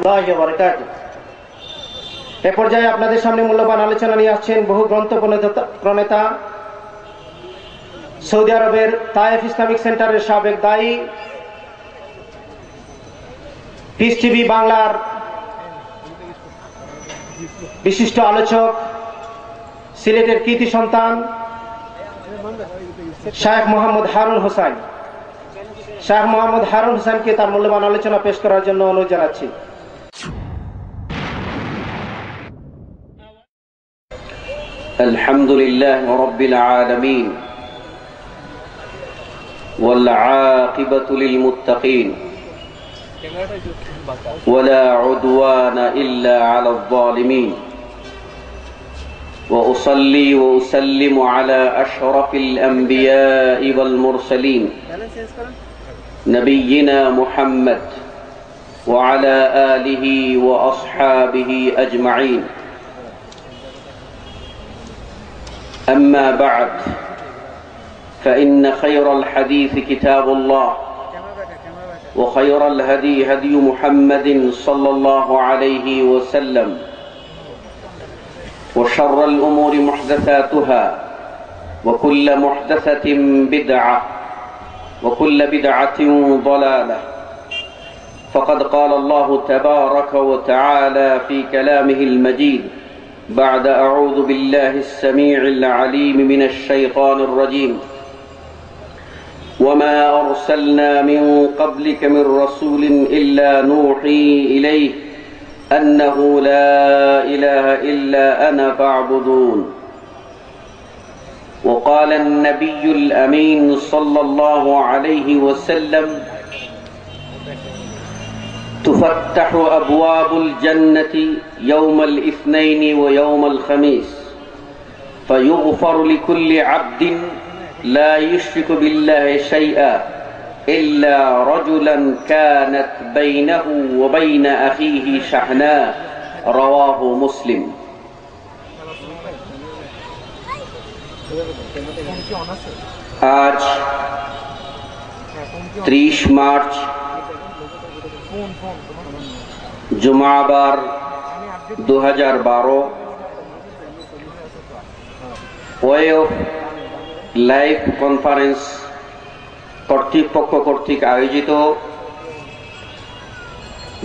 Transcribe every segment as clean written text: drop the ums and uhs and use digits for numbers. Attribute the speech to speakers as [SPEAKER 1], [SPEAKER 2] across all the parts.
[SPEAKER 1] রাহমাতুল্লাহি ওয়া বারাকাতুহু। এ পর্যায়ে আপনাদের সামনে মূল্যবান আলোচনা নিয়ে আসছেন বহু গ্রন্থ প্রণেতা, সৌদি আরবের তায়েফ ইসলামিক সেন্টারের সাবেক দায়ী, পিস টিভি বাংলার বিশিষ্ট আলোচক, সিলেটের কৃতি সন্তান শায়েখ মোহাম্মদ হারুন হোসেন। শায়েখ মোহাম্মদ হারুন হোসেনকে তার মূল্যবান আলোচনা পেশ করার জন্য অনুরোধ জানাচ্ছি।
[SPEAKER 2] আলহামদুলিল্লাহ রাব্বিল আলামিন ওয়াল আকিবাতু লিল মুত্তাকিন ওয়ালা উদওয়ানা ইল্লা আলাল যালিমিন ওয়া উসাল্লি ওয়া উসাল্লিমু আলা আশরাফিল আমবিয়াই ওয়াল মুরসালিন নবিয়িনা মুহাম্মদ ওয়া আলা আলিহি ওয়া আসহাবিহি আজমাইন। أما بعد فإن خير الحديث كتاب الله وخير الهدي هدي محمد صلى الله عليه وسلم وشر الأمور محدثاتها وكل محدثة بدعة وكل بدعة ضلالة. فقد قال الله تبارك وتعالى في كلامه المجيد بعد أعوذ بالله السميع العليم من الشيطان الرجيم وما أرسلنا من قبلك من رسول إلا نوحي إليه أنه لا إله إلا أنا فاعبدون. وقال النبي الأمين صلى الله عليه وسلم تفتح أبواب الجنة يوم الاثنين ويوم الخميس فيغفر لكل عبد لا يشرك بالله شيئا إلا رجلا كانت بينه وبين أخيه شحناء رواه مسلم. आज 30 मार्च जुमाबार 2012 ওয়ে অফ লাইভ কনফারেন্স কর্তৃপক্ষ কর্তৃক আয়োজিত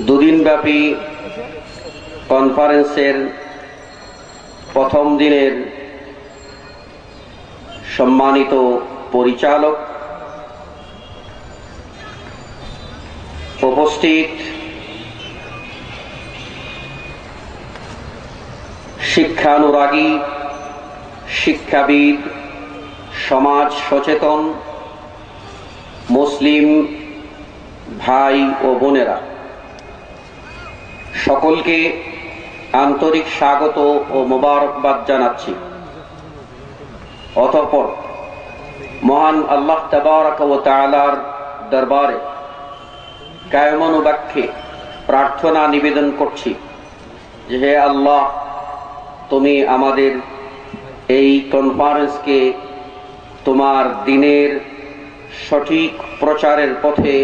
[SPEAKER 2] দুদিনব্যাপী কনফারেন্সের প্রথম দিনের সম্মানিত পরিচালক, উপস্থিত শিক্ষানুরাগী, শিক্ষাবিদ, সমাজ সচেতন মুসলিম ভাই ও বোনেরা, সকলকে আন্তরিক স্বাগত ও মোবারকবাদ জানাচ্ছি। অতঃপর মহান আল্লাহ তাবারক ওয়া তাআলার দরবারে কায়মনোবাক্যে প্রার্থনা নিবেদন করছি যে হে আল্লাহ, তুমি আমাদের এই কনফারেন্সকে তোমার দ্বীনের সঠিক প্রচারের পথে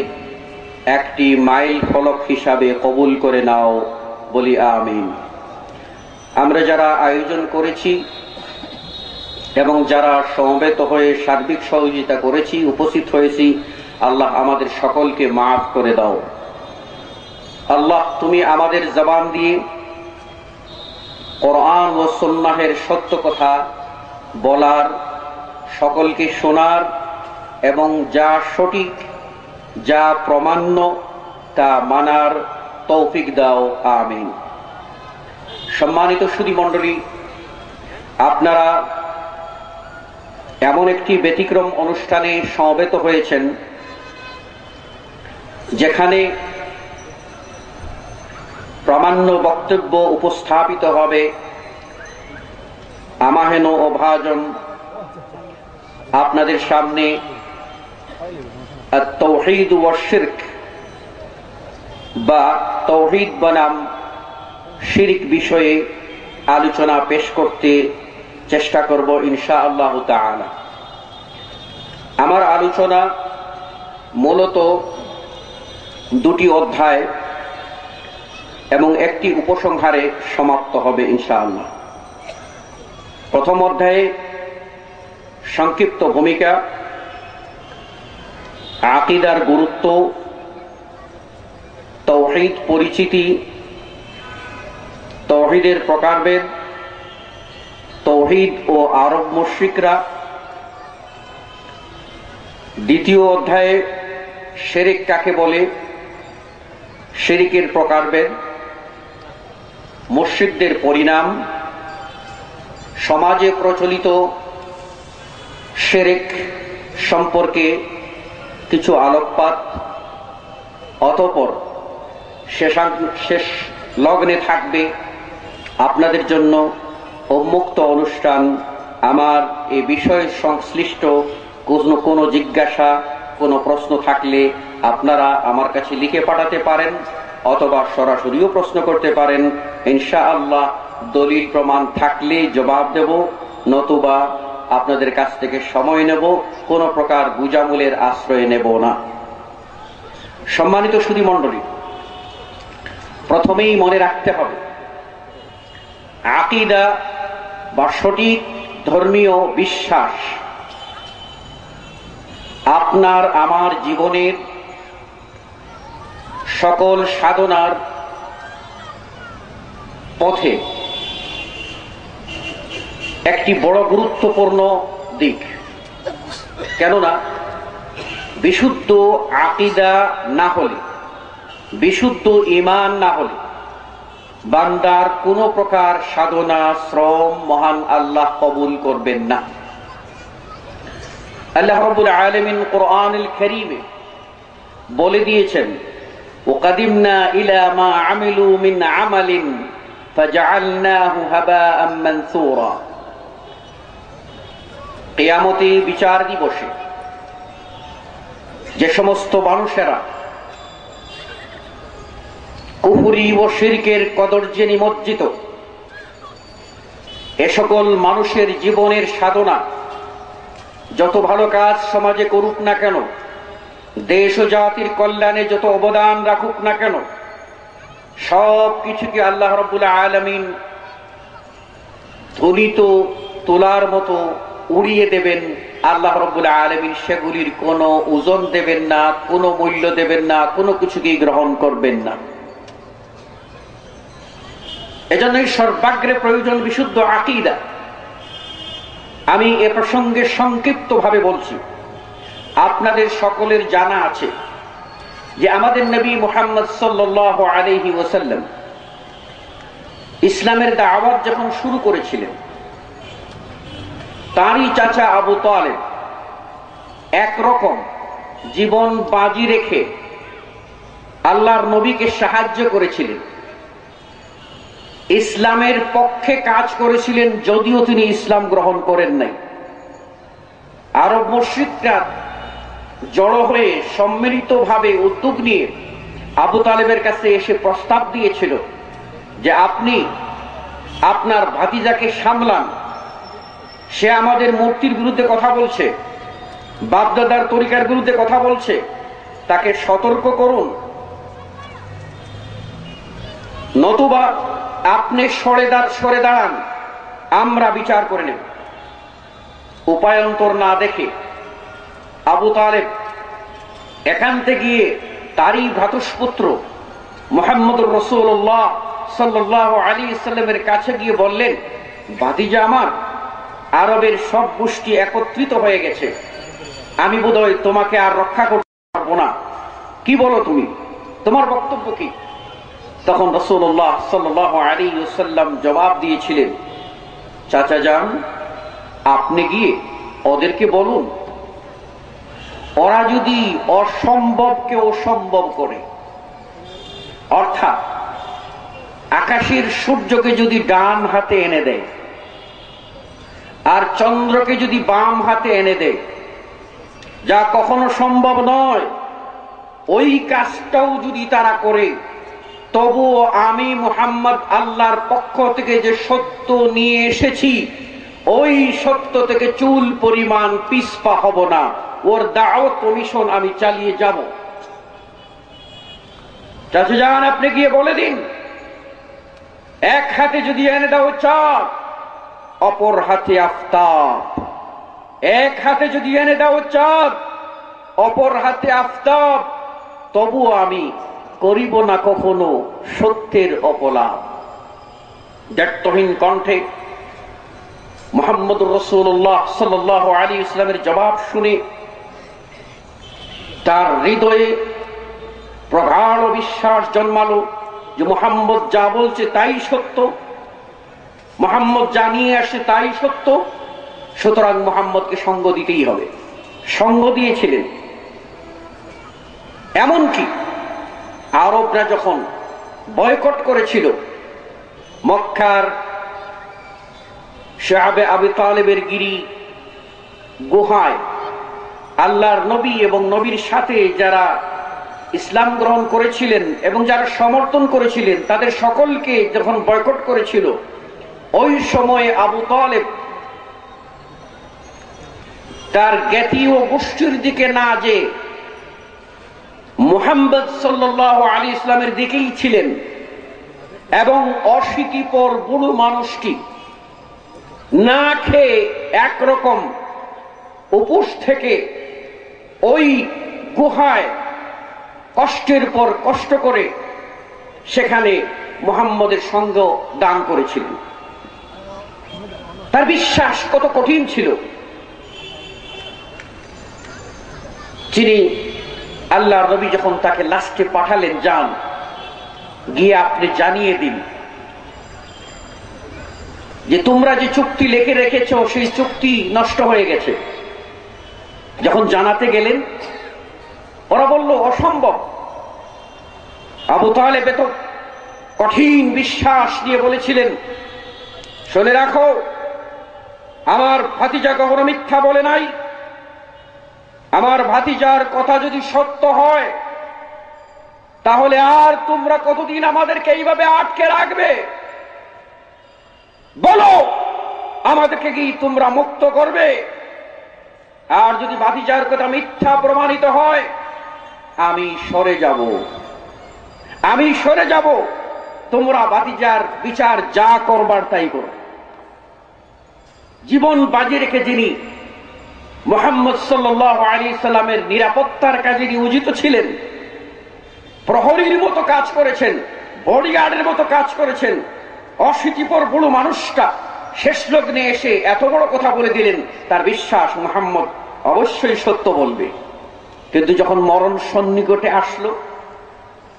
[SPEAKER 2] একটি মাইল ফলক হিসাবে কবুল করে নাও, বলি আমিন। আমরা যারা আয়োজন করেছি এবং যারা সমবেত হয়ে সার্বিক সহযোগিতা করেছি, উপস্থিত হয়েছি, আল্লাহ আমাদের সকলকে মাফ করে দাও। আল্লাহ, তুমি আমাদের জবান দিয়ে কোরআন ও সুন্নাহের সত্য কথা বলার, সকলকে শোনার এবং যা সঠিক, যা প্রমাণ্য তা মানার তৌফিক দাও, আমিন। সম্মানিত সুধী মণ্ডলী, আপনারা এমন একটি ব্যতিক্রম অনুষ্ঠানে সমবেত হয়েছেন যেখানে প্রামাণ্য বক্তব্য উপস্থাপিত হবে, আমাহেন ও ভাজন আপনাদের সামনে আত-তাওহীদ ওয়া শিরক বা তাওহীদ বনাম শিরক বিষয়ে আলোচনা পেশ করতে চেষ্টা করব ইনশাআল্লাহ তাআলা। আমার আলোচনা মূলত দুটি অধ্যায়, একটি উপসংহারে সমাপ্ত হবে ইনশাআল্লাহ। প্রথম অধ্যায়ে সংক্ষিপ্ত ভূমিকা, আকীদার গুরুত্ব, তাওহীদ পরিচিতি, তাওহীদের প্রকারভেদ, তাওহীদ ও আরব মুশরিকরা। দ্বিতীয় অধ্যায়ে শিরক কাকে বলে, শিরকের প্রকারভেদ, মুশরিকদের পরিণাম, সমাজে প্রচলিত শিরক সম্পর্কে কিছু আলোকপাত। অতঃপর শেষ লগ্নে থাকবে আপনাদের জন্য উন্মুক্ত অনুষ্ঠান। আমার এই বিষয় সংশ্লিষ্ট কোনো জিজ্ঞাসা, কোনো প্রশ্ন থাকলে আপনারা আমার কাছে লিখে পাঠাতে পারেন অথবা সরাসরিও প্রশ্ন করতে পারেন। ইনশাআল্লাহ দলিল প্রমাণ থাকলে জবাব দেব, নতুবা আপনাদের কাছ থেকে সময় নেব, কোনো প্রকার গুজামূলের আশ্রয় নেব না। সম্মানিত সুধী মণ্ডলী, প্রথমেই মনে রাখতে হবে, আকীদা বা সঠিক ধর্মীয় বিশ্বাস আপনার আমার জীবনের সকল সাধনার পথে একটি বড় গুরুত্বপূর্ণ দিক। কেননা বিশুদ্ধ আকীদা না হলে, বিশুদ্ধ ঈমান না হলে বান্দার কোনো প্রকার সাধনা শ্রম মহান আল্লাহ কবুল করবেন না। আল্লাহ রাব্বুল আলামিন কোরআনুল কারীমে বলে দিয়েছেন, ওয়াকাদিমনা ইলা মা আমিলু মিন আমালিন ফাজআলনাহু হাবাআম মানসুরা। কিয়ামতে বিচার দিবসে যে সমস্ত মানুষেরা কুফরি ও শিরকের কদর্যে নিমজ্জিত, এ সকল মানুষের জীবনের সাধনা যত ভালো কাজ সমাজে করুক না কেন, দেশ ও জাতির কল্যাণে যত অবদান রাখুক না কেন, সব কিছুকে আল্লাহ রাব্বুল আলামিন ধুলিত তোলার মতো উড়িয়ে দেবেন। আল্লাহ রাব্বুল আলামিন সেগুলির কোনো ওজন দেবেন না, কোনো মূল্য দেবেন না, কোনো কিছুকেই গ্রহণ করবেন না। এজন্যই সর্বাগ্রে প্রয়োজন বিশুদ্ধ আকীদা। আমি এ প্রসঙ্গে সংক্ষিপ্তভাবে বলছি। আপনাদের সকলের জানা আছে যে আমাদের নবী মুহাম্মদ সাল্লাল্লাহু আলাইহি ওয়াসাল্লাম ইসলামের দাওয়াত যখন শুরু করেছিলেন, তারই চাচা আবু তালেব একরকম জীবন বাজি রেখে আল্লাহর নবীকে সাহায্য করেছিলেন, ইসলামের পক্ষে কাজ করেছিলেন, যদিও তিনি ইসলাম গ্রহণ করেন নাই। আরব মুশরিকরা জড়ো হয়ে সম্মিলিতভাবে উদ্যোগ নিয়ে আবু তালেবের কাছে এসে প্রস্তাব দিয়েছিল যে আপনি আপনার ভাতিজাকে সামলান, সে আমাদের মূর্তির বিরুদ্ধে কথা বলছে, বাপদাদার তরিকার বিরুদ্ধে কথা বলছে, তাকে সতর্ক করুন, নতুবা আপনি সরে দাঁড়ান, আমরা বিচার করে নেব। উপায়ন্তর না দেখে আবু তালেব একান্তে গিয়ে তারই ভ্রাতুষ্পুত্র মুহাম্মদুর রাসূলুল্লাহ সাল্লাল্লাহু আলাইহি ওয়াসাল্লামের কাছে গিয়ে বললেন, ভাতিজা আমার, আরবের সব গোষ্ঠী একত্রিত হয়ে গেছে, আমি বোধহয় তোমাকে আর রক্ষা করতে পারবো না, কি বলো তুমি, তোমার বক্তব্য কি? তখন রাসূলুল্লাহ সাল্লাল্লাহু আলাইহি ওয়াসাল্লাম জবাব দিয়েছিলেন, চাচা যান, আপনি গিয়ে ওদেরকে বলুন, ওরা যদি অসম্ভবকে অসম্ভব করে, অর্থাৎ আকাশের সূর্যকে যদি ডান হাতে এনে দেয় আর চন্দ্রকে যদি বাম হাতে এনে দেয়, যা কখনো সম্ভব নয়, ওই কাজটাও যদি তারা করে, তবুও আমি মুহাম্মদ আল্লাহর পক্ষ থেকে যে সত্য নিয়ে এসেছি, ওই সত্য থেকে চুল পরিমাণ পিছপা হব না, ওর দাওয়াত ও মিশন আমি চালিয়ে যাব। চাচা যান, আপনি গিয়ে বলে দিন এক হাতে যদি এনে দাও চাঁদ, অপর হাতে আফতাব। এক হাতে যদি এনে দাও চাঁদ, অপর হাতে আফতাব, তবু আমি করিব না কখনো সত্যের অপলাপ। দ্ব্যর্থহীন কণ্ঠে মুহাম্মদুর রাসূলুল্লাহ সাল্লাল্লাহু আলাইহি ওয়াসাল্লামের জবাব শুনে তার হৃদয়ে প্রগাঢ় বিশ্বাস জন্মালো যে মুহাম্মদ যা বলছে তাই সত্য, মুহাম্মদ যা নিয়ে আসে তাই সত্য, সুতরাং মুহাম্মদকে সঙ্গ দিতেই হবে। সঙ্গ দিয়েছিলেন। এমনকি আরবরা যখন বয়কট করেছিল মক্কার শাবে আবি তালেবের গিরি গুহায় আল্লাহর নবী এবং নবীর সাথে যারা ইসলাম গ্রহণ করেছিলেন এবং যারা সমর্থন করেছিলেন তাদের সকলকে যখন বয়কট করেছিল, ওই সময়ে আবু তালেব তার জ্ঞাতি ও গোষ্ঠীর দিকে না যে মুহাম্মদ সাল্লাল্লাহু আলাইহি ইসলামের দিকেই ছিলেন এবং অশীতিপর বুড়ো মানুষটি না খেয়ে একরকম উপোস থেকে ওই গুহায় কষ্টের পর কষ্ট করে সেখানে মুহাম্মদের সঙ্গ দান করেছিলেন। তার বিশ্বাস কত কঠিন ছিল। যিনি আল্লাহর নবী যখন তাকে লাস্টে পাঠালেন, যান গিয়ে আপনি জানিয়ে দিন যে তোমরা যে চুক্তি লিখে রেখেছো সেই চুক্তি নষ্ট হয়ে গেছে। যখন জানাতে গেলেন ওরা বলল অসম্ভব। আবু তালেব তো কঠিন বিশ্বাস নিয়ে বলেছিলেন, শুনে রাখো, আমার ভাতিজা কখনো মিথ্যা বলে নাই। আমার ভাতিজার কথা যদি সত্য হয় তাহলে আর তোমরা কতদিন আমাদেরকে এইভাবে আটকে রাখবে? বলো, আমাদেরকে কি তোমরা মুক্ত করবে? আর যদি ভাতিজার কথা মিথ্যা প্রমাণিত হয় আমি সরে যাব, আমি সরে যাব। তোমরা ভাতিজার বিচার যা করবার তাই করো। জীবন বাজি রেখে যিনি মুহাম্মদ সাল্লাল্লাহু আলাইহি সাল্লামের নিরাপত্তার কাজে নিয়োজিত ছিলেন, প্রহরীর মতো কাজ করেছেন, বডিগার্ডের মতো কাজ করেছেন, অশীতিপর বুড়ো মানুষটা শেষ লগ্নে এসে এত বড় কথা বলে দিলেন। তার বিশ্বাস মুহাম্মদ অবশ্যই সত্য বলবে। কিন্তু যখন মরণ সন্নিকটে আসলো,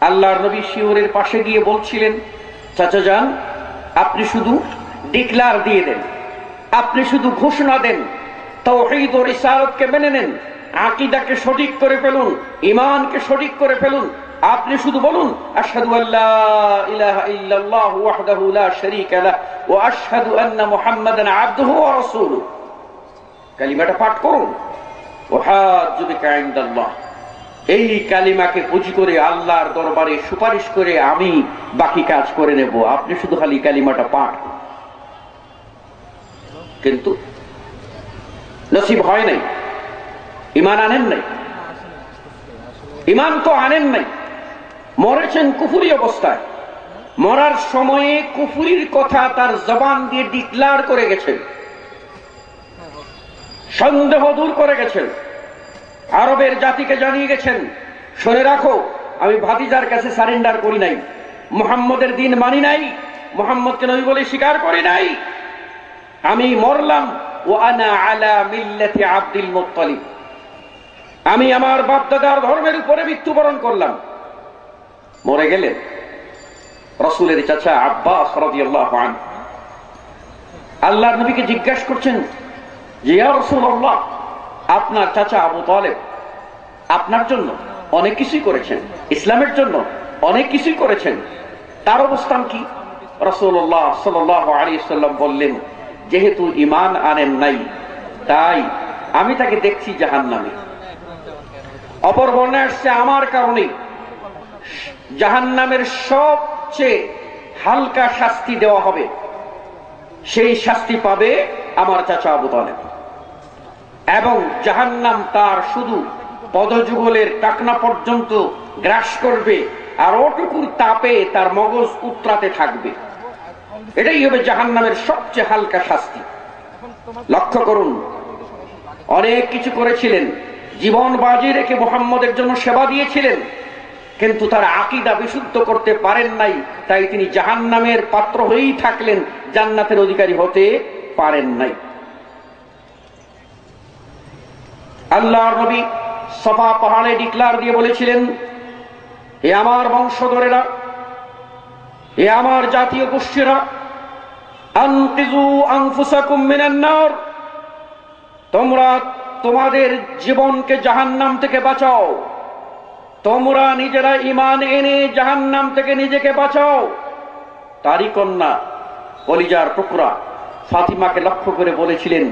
[SPEAKER 2] আল্লাহর নবী শিওরের পাশে গিয়ে বলছিলেন, চাচা যান, আপনি শুধু ডিক্লার দিয়ে দেন, আপনি শুধু ঘোষণা দেন, তাওহীদ ও রিসালাতকে মেনে নেন, আকীদাকে সঠিক করে ফেলুন, ঈমানকে সঠিক করে ফেলুন। আপনি শুধু বলুন, আশহাদু আল্লা ইলাহা ইল্লাল্লাহু ওয়াহদাহু লা শারীকা লাহু ওয়া আশহাদু আন্না মুহাম্মাদান আবদুহু ওয়া রাসূলুহু। কালিমাটা পাঠ করুন। ওয়াহাজ্জু বিকা ইনদাল্লাহ। এই কালিমাকে পুঁজি করে আল্লাহর দরবারে সুপারিশ করে আমি বাকি কাজ করে নেব, আপনি শুধু খালি কালিমাটা পাঠ করুন। কিন্তু নসিব হয় নাই, ঈমান আনেন নাই, ঈমান তো আনেন নাই, মরেছেন কুফরি অবস্থায়। মরার সময়ে কুফরির কথা তার জবান দিয়ে ডিক্লার করে গেছেন, সন্দেহ দূর করে গেছেন, আরবের জাতিকে জানিয়ে গেছেন, শুনে রাখো, আমি ভাতিজার কাছে সারেন্ডার করি নাই, মুহাম্মদের দিন মানি নাই, মুহাম্মদকে নবী বলে স্বীকার করি নাই, আমি মরলাম ওয়া আনা আলা মিল্লাতি আব্দুল মুত্তালিব, আমি আমার বাপদাদার ধর্মের উপরে মৃত্যুবরণ করলাম। মরে গেলেন রাসূলের চাচা আব্বাস রাদিয়াল্লাহু আনহু আল্লাহর নবীকে জিজ্ঞাসা করছেন যে ইয়া রাসূলুল্লাহ, আপনার চাচা আবু তালেব আপনার জন্য অনেক কিছুই করেছেন, ইসলামের জন্য অনেক কিছুই করেছেন, তার অবস্থান কি? রাসূলুল্লাহ সাল্লাল্লাহু আলাইহি ওয়াসাল্লাম বললেন, যেহেতু ঈমান আনেন নাই তাই আমি তাকে দেখছি জাহান্নামে। অপর বর্ণায় আসছে, আমার কারণে জাহান্নামের সবচেয়ে হালকা শাস্তি দেওয়া হবে, সেই শাস্তি পাবে আমার চাচা আবু তালেব, এবং জাহান্নাম তার শুধু পদযুগলের টাকনা পর্যন্ত গ্রাস করবে, আর ওটুকুর তাপে তার মগজ উত্রাতে থাকবে। এটাই হবে জাহান্নামের সবচেয়ে হালকা শাস্তি। লক্ষ্য করুন, অনেক কিছু করেছিলেন, জীবন বাজি রেখে মুহাম্মদের জন্য সেবা দিয়েছিলেন, কিন্তু তার আকীদা বিশুদ্ধ করতে পারেন নাই, তাই তিনি জাহান্নামের পাত্র হয়েই থাকলেন, জান্নাতের অধিকারী হতে পারেন নাই। আল্লাহর নবী সফা পাহাড়ে ডিক্লার দিয়ে বলেছিলেন, হে আমার বংশধরেরা, হে আমার জাতীয় গোষ্ঠীরা, আনকিযু আনফুসাকুম মিনান নার, তোমরা তোমাদের জীবনকে জাহান্নাম থেকে বাঁচাও, তোমরা নিজেরা ঈমান এনে জাহান্নাম থেকে নিজেকে বাঁচাও। তারই কন্যা কলিজার টুকরা ফাতিমাকে লক্ষ্য করে বলেছিলেন,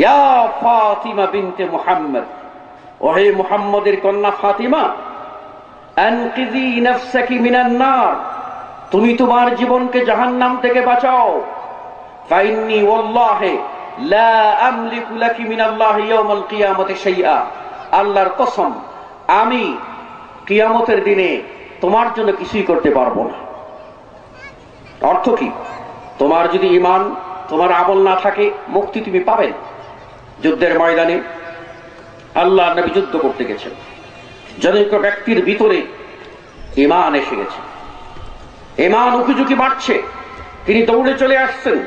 [SPEAKER 2] ইয়া ফাতিমা বিনতে মুহাম্মদ, ওহে মুহাম্মদের কন্যা ফাতিমা, আনকিযি নাফসাকি মিনান নার, তুমি তোমার জীবনকে জাহান্নাম থেকে বাঁচাও। ফাইন্নী ওয়াল্লাহি লা আমলিকু লাকি মিনাল্লাহি ইয়াওমাল কিয়ামতি শাইআ, আল্লাহর কসম, আমি কিয়ামতের দিনে তোমার জন্য কিছুই করতে পারবো না। অর্থ কি? তোমার যদি ঈমান, তোমার আমল না থাকে, মুক্তি তুমি পাবে না। যুদ্ধের ময়দানে আল্লাহর নবী যুদ্ধ করতে গেছেন, জনৈক ব্যক্তির ভিতরে ঈমান এসে গেছে, ঈমান উকিঝুঁকি মারছে, তিনি দৌড়ে চলে আসছেন।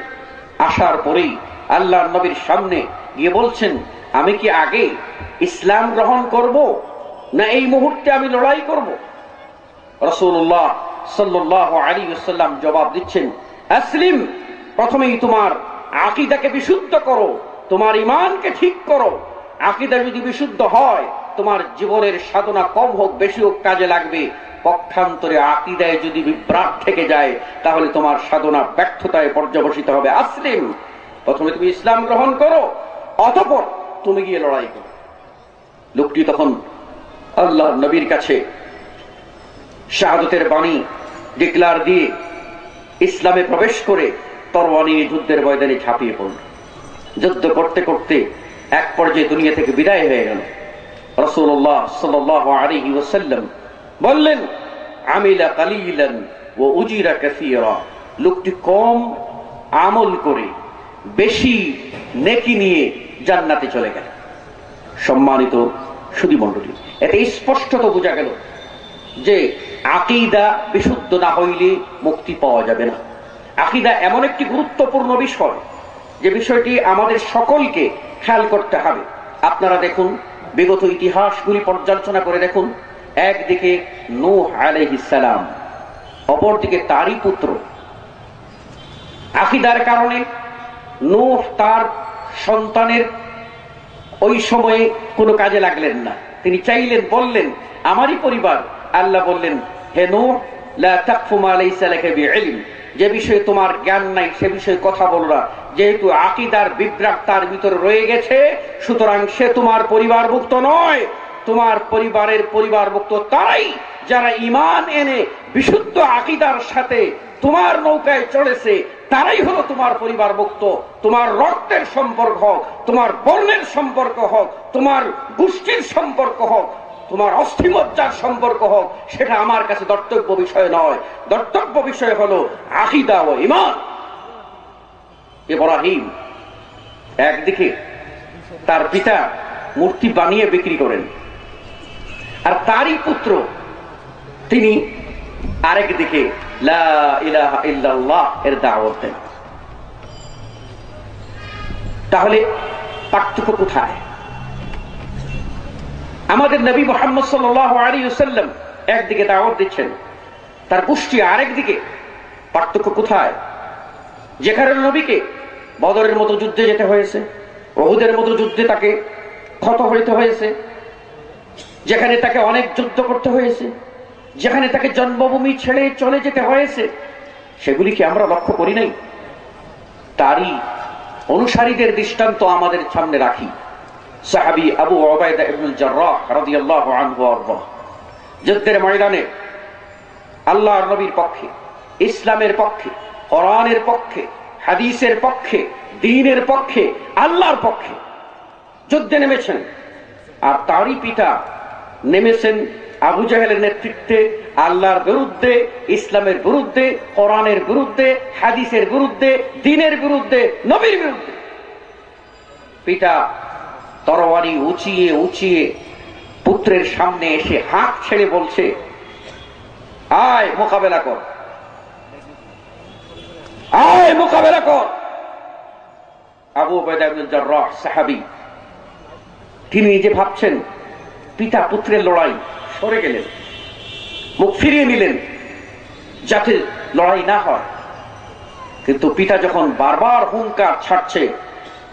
[SPEAKER 2] আসার পরেই আল্লাহর নবীর সামনে গিয়ে বলছেন, আমি কি আগে ইসলাম গ্রহণ করব, না এই মুহূর্তে আমি লড়াই করব? রাসূলুল্লাহ সাল্লাল্লাহু আলাইহি ওয়াসাল্লাম জবাব দিচ্ছেন, আসলিম, প্রথমেই তোমার আকীদাকে বিশুদ্ধ করো, তোমার ঈমানকে ঠিক করো। আকীদা যদি বিশুদ্ধ হয়, তোমার জীবনের সাধনা কম হোক বেশি হোক কাজে লাগবে। পক্ষান্তরে আকীদায় যদি বিভ্রাট থেকে যায়, তাহলে তোমার সাধনা ব্যর্থতায় পর্যবসিত হবে। আসলিম, প্রথমে তুমি ইসলাম গ্রহণ করো, অতঃপর তুমি গিয়ে লড়াই করো। লোকটি তখন আল্লাহর নবীর কাছে শাহাদাতের বাণী ডিক্লার দিয়ে ইসলামে প্রবেশ করে তরবারি নিয়ে যুদ্ধের ময়দানে ঝাঁপিয়ে পড়ল। যুদ্ধ করতে করতে এক পর্যায়ে দুনিয়া থেকে বিদায় হয়ে গেল। রাসূলুল্লাহ সাল্লাল্লাহু আলাইহি ওয়াসাল্লাম বললেন, আমিলা কালিলান ওয়া উজিরা কাসীরা, লোকটি কম আমল করে বেশি নেকি নিয়ে জান্নাতে চলে গেল। সম্মানিত সুধী মণ্ডলী, এতে স্পষ্টত বোঝা গেল যে আকীদা বিশুদ্ধ না হইলে মুক্তি পাওয়া যাবে না। আকীদা এমন একটি গুরুত্বপূর্ণ বিষয়, যে বিষয়টি আমাদের সকলকে খেয়াল করতে হবে। আপনারা দেখুন, বিগত ইতিহাসগুলি পর্যালোচনা করে দেখুন, একদিকে নূহ আলাইহিস সালাম, অপরদিকে তারই পুত্র। আকীদার কারণে নূহ তার সন্তানের ওই সময়ে কোনো কাজে লাগলেন না। তিনি চাইলেন, বললেন আমারই পরিবার। আল্লাহ বললেন, হে নূহ, লা তাকফু মা লাইসা লাকা বিইলম, যে বিষয়ে তোমার জ্ঞান নাই সে বিষয়ে কথা বলো না। যেহেতু আকীদার বিভ্রাট তার ভিতরে রয়ে গেছে, সুতরাং সে তোমার পরিবারভুক্ত নয়। তোমার পরিবারের পরিবারভুক্ত তারাই যারা ঈমান এনে বিশুদ্ধ আকীদার সাথে তোমার নৌকায় চলেছে, তারাই হলো তোমার পরিবারভুক্ত। তোমার রক্তের সম্পর্ক হোক, তোমার বর্ণের সম্পর্ক হোক, তোমার গোষ্ঠীর সম্পর্ক হোক, তোমার অস্থিমজ্জার সম্পর্ক হোক, সেটা আমার কাছে দর্তব্য বিষয় নয়। দর্তব্য বিষয় হলো আকীদা ও ঈমান। ইব্রাহিম একদিকে তার পিতা মূর্তি বানিয়ে বিক্রি করেন, আর তারই পুত্র তিনি আরেকদিকে লা ইলাহা ইল্লাল্লাহ এর দাওয়াত দেন। তাহলে পার্থক্য কোথায়? আমাদের নবী মুহাম্মদ সাল্লাল্লাহু আলাইহি ওয়াসাল্লাম একদিকে দাওয়াত দিচ্ছেন, তার গোষ্ঠী আরেকদিকে। পার্থক্য কোথায়? যেখানে নবীকে বদরের মতো যুদ্ধে যেতে হয়েছে, উহুদের মতো যুদ্ধে তাকে ক্ষত হইতে হয়েছে, যেখানে তাকে অনেক যুদ্ধ করতে হয়েছে, যেখানে তাকে জন্মভূমি ছেড়ে চলে যেতে হয়েছে, সেগুলি কি আমরা লক্ষ্য করি নাই? তারই অনুসারীদের দৃষ্টান্ত আমাদের সামনে রাখি। সাহাবী আবু উবাইদা ইবনুল জাররাহ রাদিয়াল্লাহু আনহু আরদা যুদ্ধের ময়দানে আল্লাহর নবীর পক্ষে, ইসলামের পক্ষে, কোরআনের পক্ষে, হাদিসের পক্ষে, দ্বীনের পক্ষে, আল্লাহর পক্ষে যুদ্ধে নেমেছেন। আর তারই পিতা নেমেছেন আবু জাহেলের নেতৃত্বে আল্লাহর বিরুদ্ধে, ইসলামের বিরুদ্ধে, কোরআনের বিরুদ্ধে, হাদিসের বিরুদ্ধে, দ্বীনের বিরুদ্ধে, নবীর বিরুদ্ধে পিতা তরবারি উঁচিয়ে উঁচিয়ে পুত্রের সামনে এসে হাত ছেড়ে বলছে, আয় মোকাবেলা কর, আয় মোকাবেলা কর। আবু উবাইদা ইবনে জাররাহ সাহাবী, তিনি নিজে ভাবছেন পিতা পুত্রের লড়াই, সরে গেলেন, মুখ ফিরিয়ে নিলেন যাতে লড়াই না হয়। কিন্তু পিতা যখন বারবার হুঙ্কার ছাড়ছে,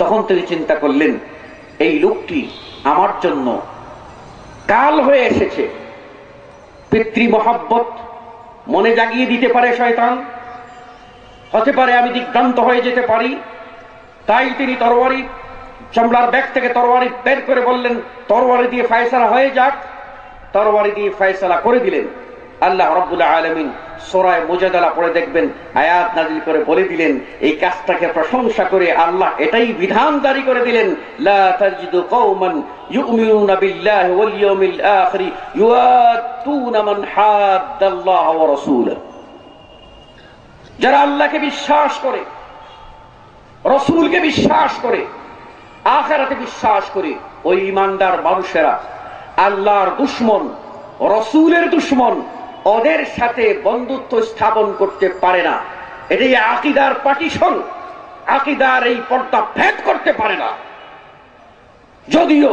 [SPEAKER 2] তখন তিনি চিন্তা করলেন, এই লোকটি আমার জন্য কাল হয়ে এসেছে। পিতৃ মহব্বত মনে জাগিয়ে দিতে পারে শয়তান, হতে পারে আমি দিগ্ভ্রান্ত হয়ে যেতে পারি। তাই তিনি তরবারি, চামড়ার ব্যাগ থেকে তরবারি বের করে বললেন, তরবারি দিয়ে ফয়সালা হয়ে যাক। তরবারি দিয়ে ফয়সালা করে দিলেন। আল্লাহ রাব্বুল আলামিন সূরা মুজাদালা পড়ে দেখবেন, আয়াত নাযিল করে বলে দিলেন, এই কাজটাকে প্রশংসা করে আল্লাহ এটাই বিধান জারি করে দিলেন, লা তাজিদু কওমান ইউমিনুনা বিল্লাহি ওয়াল ইয়াউমিল আখির ইউআতুনা মান হাদ্দাল্লাহ ওয়া রাসূলুহু। যারা আল্লাহকে বিশ্বাস করে, রাসূলকে বিশ্বাস করে, আখিরাতে বিশ্বাস করে, ওই ঈমানদার মানুষেরা আল্লাহর দুশমন, রাসূলের দুশমন, ওদের সাথে বন্ধুত্ব স্থাপন করতে পারে না। এটাই আকীদার পার্টিশন, আকীদার এই পর্দা ভেদ করতে পারে না। যদিও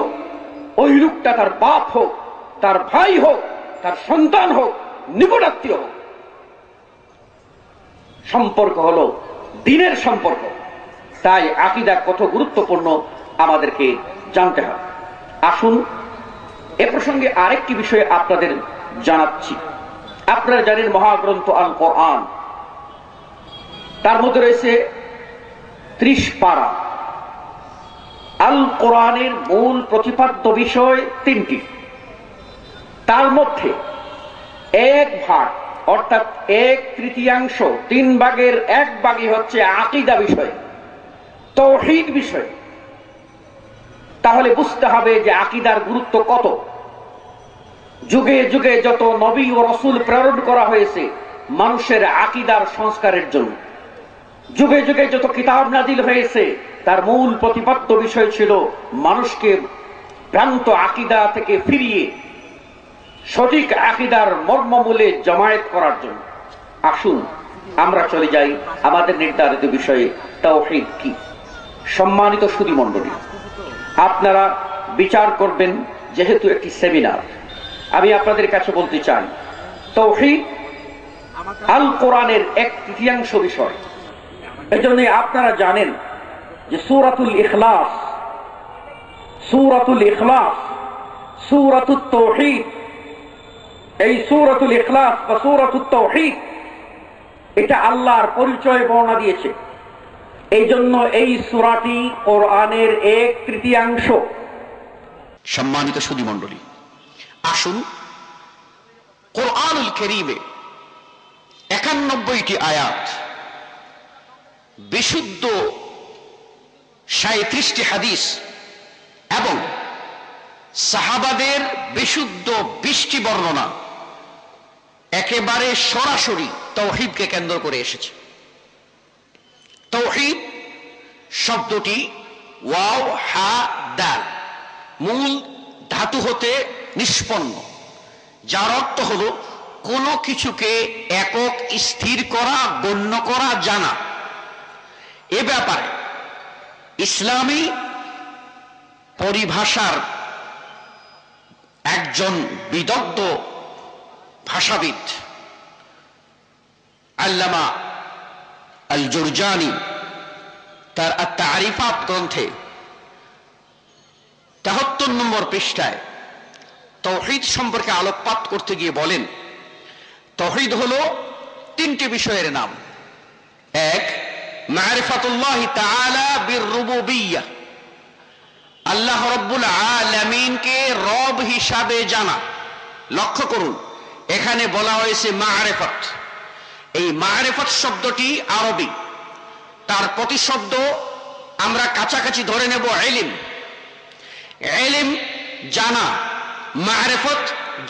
[SPEAKER 2] ওই লোকটা তার বাপ হোক, তার ভাই হোক, তার সন্তান হোক, নিকটাত্মীয় হোক, সম্পর্ক হলো দ্বীনের সম্পর্ক। তাই আকীদা কত গুরুত্বপূর্ণ আমাদেরকে জানতে হবে। আসুন এ প্রসঙ্গে আরেকটি বিষয় আপনাদের জানাচ্ছি। আপনারা জানেন মহাগ্রন্থ আল কোরআন, তার মধ্যে রয়েছে 30 পারা। আল কোরআনের মূল প্রতিপাদ্য বিষয় 3টি। তার মধ্যে 1 ভাগ অর্থাৎ 1/3, 3 ভাগের 1 ভাগই হচ্ছে আকীদা বিষয়, তাওহীদ বিষয়। তাহলে বুঝতে হবে যে আকীদার গুরুত্ব কত। যুগে যুগে যত নবী ও রাসূল প্রেরণ করা হয়েছে মানুষের আকীদার সংস্কারের জন্য, যুগে যুগে যত কিতাব নাজিল হয়েছে তার মূল প্রতিপাদ্য বিষয় ছিল মানুষকে ভ্রান্ত আকীদা থেকে ফিরিয়ে সঠিক আকীদার মর্মমূলে জমায়েত করার জন্য। আসুন আমরা চলে যাই আমাদের নির্ধারিত বিষয়ে, তাওহীদ কি। সম্মানিত সুধী মণ্ডলী, আপনারা বিচার করবেন, যেহেতু একটি সেমিনার, আমি আপনাদের কাছে বলতে চাই, তাওহীদ আল কোরআনের 1/3 বিষয়। এজন্য আপনারা জানেন যে সূরাতুল ইখলাস, সূরাতুল ইখলাস, সূরাতুত তাওহীদ, এই সূরাতুল ইখলাস বা সূরাতুত তাওহীদ এটা আল্লাহর পরিচয় বর্ণনা দিয়েছে। এই জন্য এই সূরাটি কোরআনের 1/3।
[SPEAKER 3] সম্মানিত সুধী মণ্ডলী, আসুন কোরআনুল কারীমে 91টি আয়াত, বিশুদ্ধ 37টি হাদিস এবং সাহাবাদের বিশুদ্ধ 20টি বর্ণনা একেবারে সরাসরি তাওহীদকে কেন্দ্র করে এসেছে। তাওহীদ শব্দটি ওয়াও হা দাল মূল ধাতু হতে নিষ্পন্ন, যার অর্থ হলো কোনো কিছুকে একক স্থির করা, গণ্য করা, জানা। এ ব্যাপারে ইসলামী পরিভাষার একজন বিদগ্ধ ভাষাবিদ আল্লামা আল জুরজানি তার আত-তারিফাত গ্রন্থে 73 নম্বর পৃষ্ঠায় তাওহীদ সম্পর্কে আলোকপাত করতে গিয়ে বলেন, তাওহীদ হলো 3টি বিষয়ের নাম। 1, মারিফাতুল্লাহি তাআলা বির-রুবুবিয়্যাহ, আল্লাহ রাব্বুল আলামিনকে রব হিসাবে জানা। লক্ষ্য করুন, এখানে বলা হয়েছে মারিফাত। এই মারিফাত শব্দটি আরবি, তার প্রতিশব্দ আমরা কাছাকাছি ধরে নেব ইলম। ইলম জানা, মারিফাত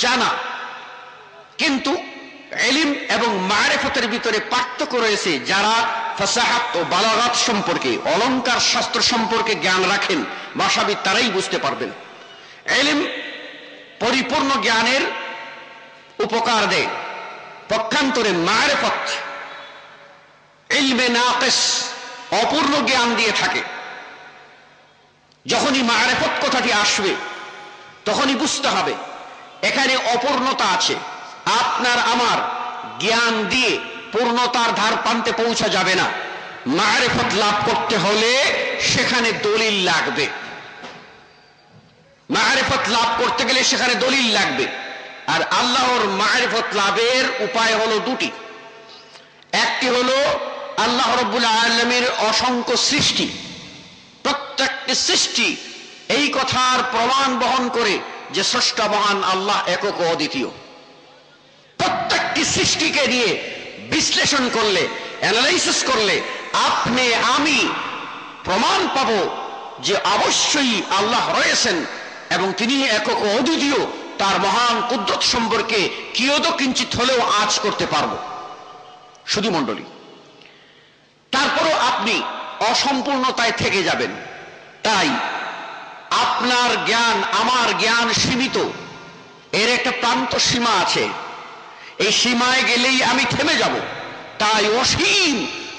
[SPEAKER 3] জানা। কিন্তু ইলম এবং মারিফতের ভিতরে পার্থক্য রয়েছে। যারা ফাসাহাত ও বালাগাত সম্পর্কে, অলংকার শাস্ত্র সম্পর্কে জ্ঞান রাখেন, ভাষাবিদ, তারাই বুঝতে পারবেন। ইলম পরিপূর্ণ জ্ঞানের উপকার দেয়, পক্ষান্তরে মারিফত ইলমে নাকিস, অপূর্ণ জ্ঞান দিয়ে থাকে। যখনই মারিফত কথাটি আসবে তখনই বুঝতে হবে এখানে অপূর্ণতা আছে। আপনার আমার জ্ঞান দিয়ে পূর্ণতার ধার প্রান্তে পৌঁছা যাবে না। মারিফত লাভ করতে হলে সেখানে দলিল লাগবে। মারিফত লাভ করতে গেলে সেখানে দলিল লাগবে। আর আল্লাহর মারিফত লাভের উপায় হলো দুটি। একটি হলো আল্লাহ রাব্বুল আলামিনের অসংখ্য সৃষ্টি, প্রত্যেকটি সৃষ্টি এই কথার প্রমাণ বহন করে যে স্রষ্টা মহান আল্লাহ একক ও অদ্বিতীয়। প্রত্যেকটি সৃষ্টিকে নিয়ে বিশ্লেষণ করলে, অ্যানালাইসিস করলে আপনি আমি প্রমাণ পাব যে অবশ্যই আল্লাহ রয়েছেন এবং তিনি একক ও অদ্বিতীয়। তার মহান কুদরত সম্পর্কে কিয়দো কিঞ্চিত হলেও আঁচ করতে পারব। শুধু মণ্ডলী, তারপরও আপনি অসম্পূর্ণতায় থেকে যাবেন। তাই আপনার জ্ঞান, আমার জ্ঞান সীমিত, এর একটা প্রান্ত সীমা আছে। এই সীমায় গেলেই আমি থেমে যাব। তাই অসীম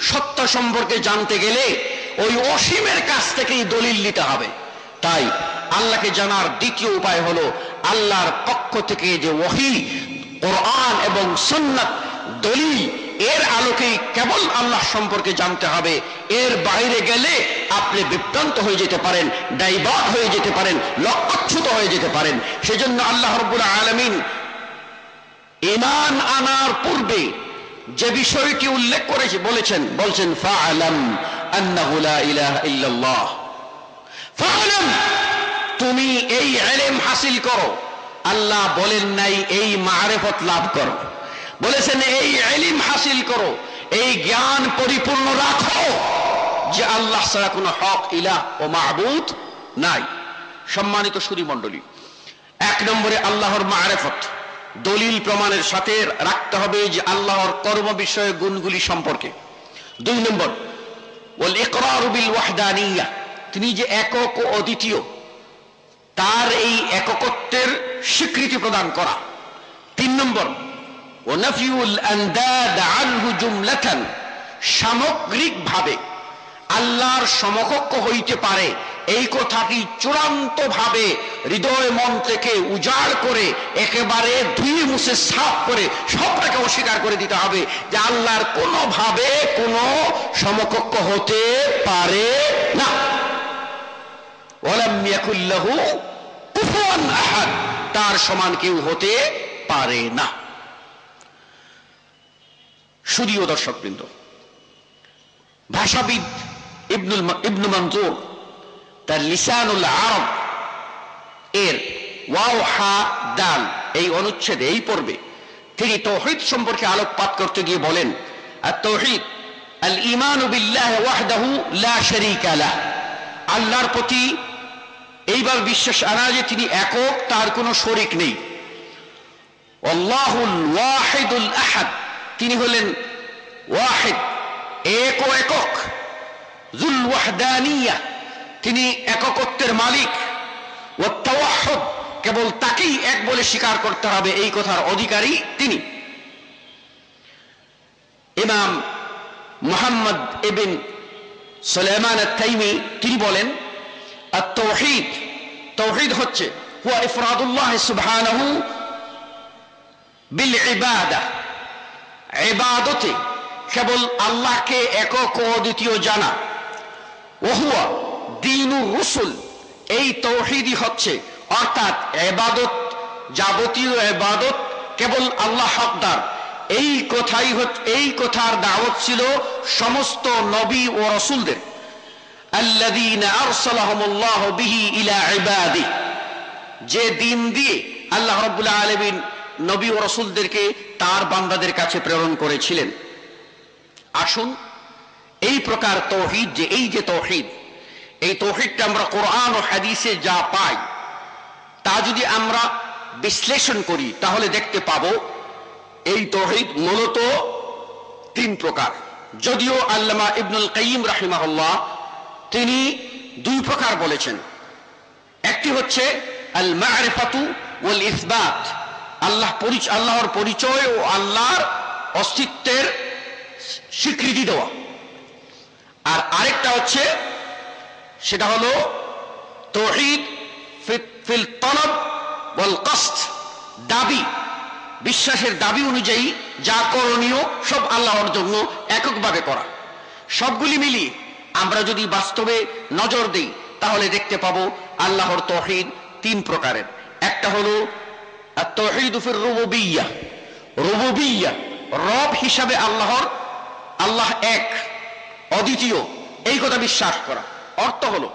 [SPEAKER 3] সত্য সম্পর্কে জানতে গেলে ওই অসীমের কাছ থেকেই দলিল নিতে হবে। তাই আল্লাহকে জানার দ্বিতীয় উপায় হলো আল্লাহর পক্ষ থেকে যে ওহী, কোরআন এবং সুন্নাত, দলিল, এর আলোকেই কেবল আল্লাহ সম্পর্কে জানতে হবে। এর বাইরে গেলে আপনি বিভ্রান্ত হয়ে যেতে পারেন, ডাইভার্ট হয়ে যেতে পারেন, লক্ষ্যচ্যুত হয়ে যেতে পারেন। সেজন্য আল্লাহ রাব্বুল আলামিন ঈমান আনার পূর্বে যে বিষয়টি উল্লেখ করেছে বলছেন ফাআলাম আন্নাহু লা ইলাহা ইল্লাল্লাহ। ফাআলাম, তুমি এই ইলম হাসিল করো। আল্লাহ বলেন নাই এই মারিফত লাভ করো, বলেছেন এই ইলম হাসিল করো, এই জ্ঞান পরিপূর্ণ রাখো যে আল্লাহ ছাড়া কোনো হক ইলাহ ও মাবুদ নাই। সম্মানিত সুধী মণ্ডলী, এক নম্বরে আল্লাহর মারিফত দলিল প্রমাণের সাথে রাখতে হবে যে আল্লাহর কর্ম বিষয়ে গুণগুলি সম্পর্কে। দুই নম্বর, ওয়াল ইকরার বিল ওয়াহদানিয়া, তিনি যে একক ও অদ্বিতীয়, তার এই এককত্বের স্বীকৃতি প্রদান করা। তিন নম্বর, ও নাফিউল আন্দাদ আনহু জুমলাতান, সামগ্রিকভাবে আল্লাহর সমকক্ষ হইতে পারে এই কথাটি চূড়ান্ত ভাবে হৃদয় মন থেকে উজাড় করে একেবারে ধুয়ে মুছে সাফ করে সবটাকে অস্বীকার করে দিতে হবে যে আল্লাহর কোনোভাবে কোনো সমকক্ষ হতে পারে না। ওয়ালাম ইয়াকুল লাহু কুফুয়ান আহাদ, তার সমান কেউ হতে পারে না। শুধুও দর্শকবৃন্দ, ভাষাবিদ ইবনু মনজুর তার লিসানুল আরব এর ওয়াও হা দাল এই অনুচ্ছেদে, এই পর্বে তিনি তাওহীদ সম্পর্কে আলোকপাত করতে গিয়ে বলেন, আত-তাওহীদ আল ঈমানু বিল্লাহি ওয়াহদাহু লা শারীকা লাহ, আল্লাহর প্রতি এইবার বিশ্বাস আনা যে তিনি একক, তার কোনো শরীক নেই। আল্লাহুল ওয়াহিদুল আহাদ, তিনি হলেন ওয়াহিদ, এক ও একক। যুল ওয়াহদানিয়া, তিনি এককত্বের মালিক। ওয়াত তাওয়াহুদ, কেবল তাকেই এক বলে স্বীকার করতে হবে, এই কথার অধিকারী তিনি। ইমাম মুহাম্মদ ইবন সুলাইমান আত-তাইমি তিনি বলেন, আত-তাওহীদ, তাওহীদ হচ্ছে হুয়া ইফরাদুল্লাহ সুবহানাহু বিল ইবাদা, ইবাদতে কেবল আল্লাহকে একক ও অদ্বিতীয় জানা। ওহুয়া দীনুর রুসুল, এই তাওহীদই হচ্ছে, অর্থাৎ ইবাদত, যাবতীয় ইবাদত কেবল আল্লাহ হকদার। এই কথাই হচ্ছে, এই কথার দাওয়াত ছিল সমস্ত নবী ও রাসূলদের। আল্লাযীনা আরসালাহুমুল্লাহু বিহি ইলা ইবাদি, যে দিন দিয়ে আল্লাহ রাব্বুল আলামিন নবী ও রাসূলদেরকে তার বান্দাদের কাছে প্রেরণ করেছিলেন। আসুন এই প্রকার তাওহীদ, যে এই যে তাওহীদ, এই তাওহীদটা আমরা কোরআন ও হাদিসে যা পাই তা যদি আমরা বিশ্লেষণ করি তাহলে দেখতে পাবো এই তাওহীদ মূলত তিন প্রকার, যদিও আল্লামা ইবনুল কাইয়িম রাহিমাহুল্লাহ তিনি দুই প্রকার বলেছেন। একটি হচ্ছে আল মা'রিফাতু ওয়াল ইসবাত, আল্লাহর পরিচয় ও আল্লাহর অস্তিত্বের স্বীকৃতি দেওয়া। আর আরেকটা হচ্ছে, সেটা হলো তাওহীদ ফিল তলব ওয়াল কসদ, দাবি, বিশ্বাসের দাবি অনুযায়ী যা করণীয় সব আল্লাহর জন্য এককভাবে করা। সবগুলি মিলিয়ে আমরা যদি বাস্তবে নজর দেই তাহলে দেখতে পাবো আল্লাহর তাওহীদ তিন প্রকারের। একটা হলো আত-তাওহীদ ফির রুবুবিয়্যাহ, রুবুবিয়্যাহ রব হিসাবে আল্লাহ এক, অদ্বিতীয়, এই কথা বিশ্বাস করা। অর্থ হলো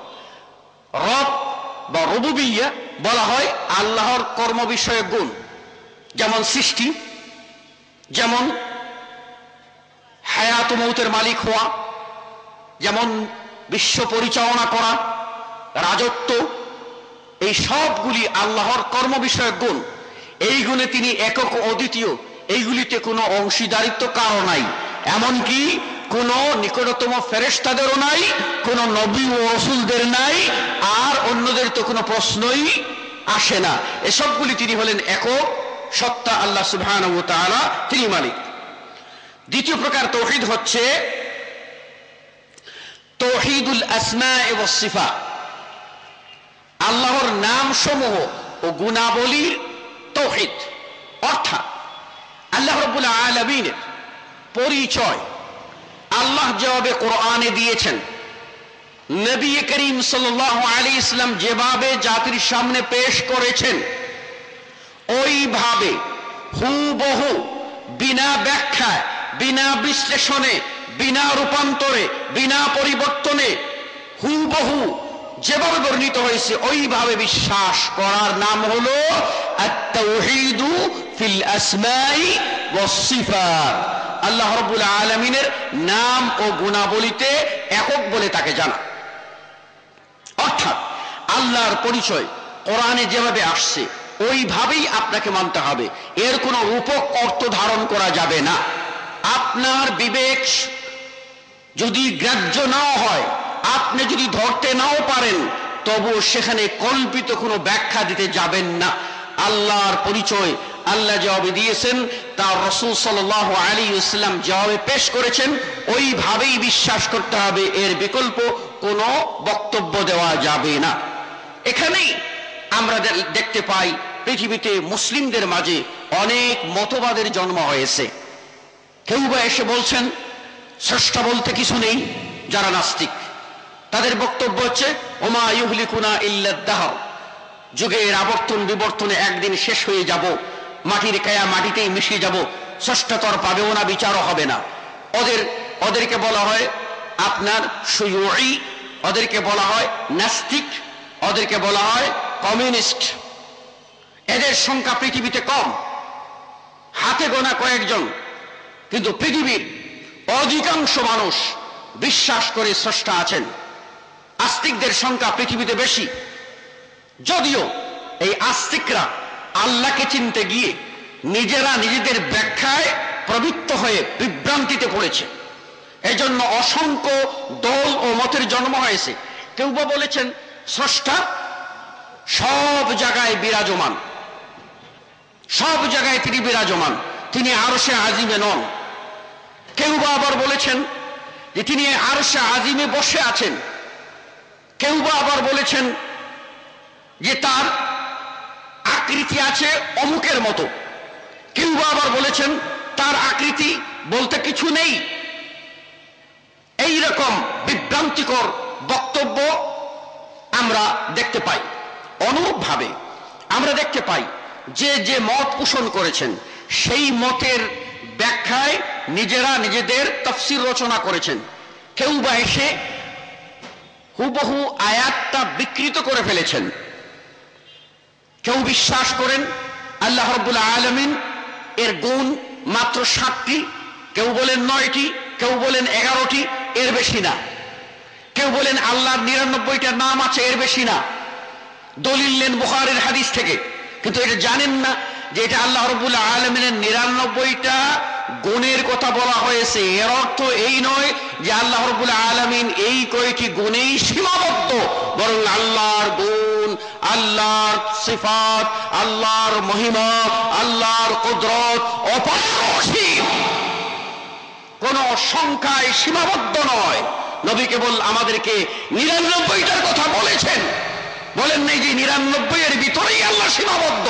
[SPEAKER 3] রব বা রুবুবিয়্যাহ বলা হয় আল্লাহর কর্ম বিষয়ক গুণ, যেমন সৃষ্টি, যেমন হায়াত ও মৌতের মালিক হওয়া, যেমন বিশ্ব পরিচালনা করা, রাজত্ব, এই সবগুলি আল্লাহর কর্ম বিষয়ক গুণ। এই গুণে তিনি একক অদ্বিতীয়, এইগুলিতে কোনো অংশীদারিত্ব কারো নাই, এমনকি কোন নিকটতম ফেরেশতাদেরও নাই, কোন নবী ও রাসূলদের নাই, আর অন্যদের তো কোনো প্রশ্নই আসে না। এসবগুলি তিনি হলেন একক সত্তা আল্লাহ সুবহানাহু ওয়া তাআলা, তিনি মালিক। দ্বিতীয় প্রকার তাওহীদ হচ্ছে তাওহীদুল আসমা ওয়াস সিফাত, আল্লাহর নাম সমূহ ও গুণাবলীর তাওহীদ। অর্থাৎ আল্লাহ রাব্বুল আলামিনের পরিচয় আল্লাহ যেভাবে কোরআনে দিয়েছেন, নবী করিম সাল্লাল্লাহু আলাইহি ওয়াসাল্লাম যেভাবে জাতির সামনে পেশ করেছেন, ওইভাবে হুবহু, বিনা ব্যাখ্যায়, বিনা বিশ্লেষণে, বিনা রূপান্তরে, বিনা পরিবর্তনে হুবহু যেভাবে বর্ণিত হয়েছে ওইভাবে বিশ্বাস করার নাম হলো আত-তাওহীদু ফিল আসমাই ওয়াস সিফাত। আল্লাহ রাব্বুল আলামিনের নাম ও গুণাবলীতে একক বলে তাকে জানা। অর্থাৎ আল্লাহর পরিচয় কোরআনে যেভাবে আসছে ওইভাবেই আপনাকে মানতে হবে, এর কোনো রূপক অর্থ ধারণ করা যাবে না। আপনার বিবেক যদি গ্রাহ্য নাও হয়, আপনি যদি ধরতে নাও পারেন, তবু সেখানে কল্পিত কোনো ব্যাখ্যা দিতে যাবেন না। আল্লাহর পরিচয় আল্লাহ যেভাবে দিয়েছেন, তার রাসূল সাল্লাল্লাহু আলাইহি ওয়াসাল্লাম যেভাবে পেশ করেছেন ওইভাবেই বিশ্বাস করতে হবে, এর বিকল্প কোনো বক্তব্য দেওয়া যাবে না। এখানেই আমরা দেখতে পাই পৃথিবীতে মুসলিমদের মাঝে অনেক মতবাদের জন্ম হয়েছে। কেউ বা এসে বলছেন স্রষ্টা বলতে কিছু নেই, যারা নাস্তিক তাদের বক্তব্য হচ্ছে ওমা ইউহলিকুনা ইল্লাদ দাহর, যুগের আবর্তন বিবর্তনে একদিন শেষ হয়ে যাব, মাটির কায়া মাটিতেই মিশে যাব, স্রষ্টা তো আর পাবেও না, বিচারও হবে না। ওদেরকে বলা হয় আপনার শুয়ুঈ, ওদেরকে বলা হয় নাস্তিক, ওদেরকে বলা হয় কমিউনিস্ট। এদের সংখ্যা পৃথিবীতে কম, হাতে গোনা কয়েকজন, কিন্তু পৃথিবীর অধিকাংশ মানুষ বিশ্বাস করে স্রষ্টা আছেন। আস্তিকদের সংখ্যা পৃথিবীতে বেশি, যদিও এই আস্তিকরা আল্লাহকে চিনতে গিয়ে নিজেরা নিজেদের ব্যাখ্যায় প্রবৃত্ত হয়ে বিভ্রান্তিতে পড়েছে। এজন্য অসংখ্য দল ও মতের জন্ম হয়েছে। কেউ বা বলেছেন স্রষ্টা সব জায়গায় বিরাজমান, সব জায়গায় তিনি বিরাজমান, তিনি আরশে আজিমে নন। কেউ বা আবার বলেছেন যে তিনি আরশে আজিমে বসে আছেন। কেউ বা আবার বলেছেন যে তার আকৃতি আছে অমুকের মতো। কেউ বা আবার বলেছেন তার আকৃতি বলতে কিছু নেই। এই রকম বিভ্রান্তিকর বক্তব্য আমরা দেখতে পাই। অনুরূপভাবে আমরা দেখতে পাই যে যে মত পোষণ করেছেন সেই মতের ব্যাখ্যায় নিজেরা নিজেদের তাফসীর রচনা করেছেন। কেউ বা এসে হুবহু আয়াতটা বিকৃত করে ফেলেছেন। কেউ বিশ্বাস করেন আল্লাহ রাব্বুল আলামিন এর গুণ মাত্র 7টি, কেউ বলেন 9টি, কেউ বলেন 11টি, এর বেশি না। কেউ বলেন আল্লাহর 99টা নাম আছে, এর বেশি না। দলিল নেন বুখারীর হাদিস থেকে, কিন্তু এটা জানেন না যে এটা আল্লাহ রাব্বুল আলামিনের 99টা গুণের কথা বলা হয়েছে, এর অর্থ এই নয় যে আল্লাহ রাব্বুল আলামিন এই কয়টি গুণেই সীমাবদ্ধ, বরং আল্লাহর গুণ, আল্লাহর সিফাত, আল্লাহর মহিমা, আল্লাহর কুদরত অপরিসীম, কোন সংখ্যায় সীমাবদ্ধ নয়। নবী কেবল আমাদেরকে 99টার কথা বলেছেন, বলেন নাই যে 99 এর ভিতরেই আল্লাহ সীমাবদ্ধ।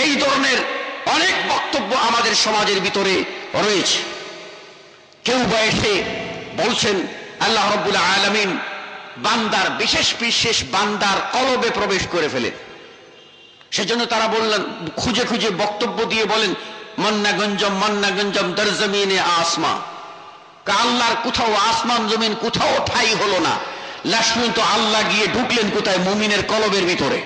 [SPEAKER 3] এই ধরনের অনেক বক্তব্য আমাদের সমাজের ভিতরে রয়েছে। কেউ বা এসে বলছেন আল্লাহ রাব্বুল আলামিন বান্দার বিশেষ বিশেষ বান্দার কলবে প্রবেশ করে ফেলেন, সেজন্য তারা বললেন, খুঁজে খুঁজে বক্তব্য দিয়ে বলেন মান্না গঞ্জম দর জমিনে আসমা, আল্লাহর কোথাও আসমান জমিন কোথাও ঠাই হলো না, লাস্ট পর্যন্ত আল্লাহ গিয়ে ঢুকলেন কোথায়? মুমিনের কলবের ভিতরে।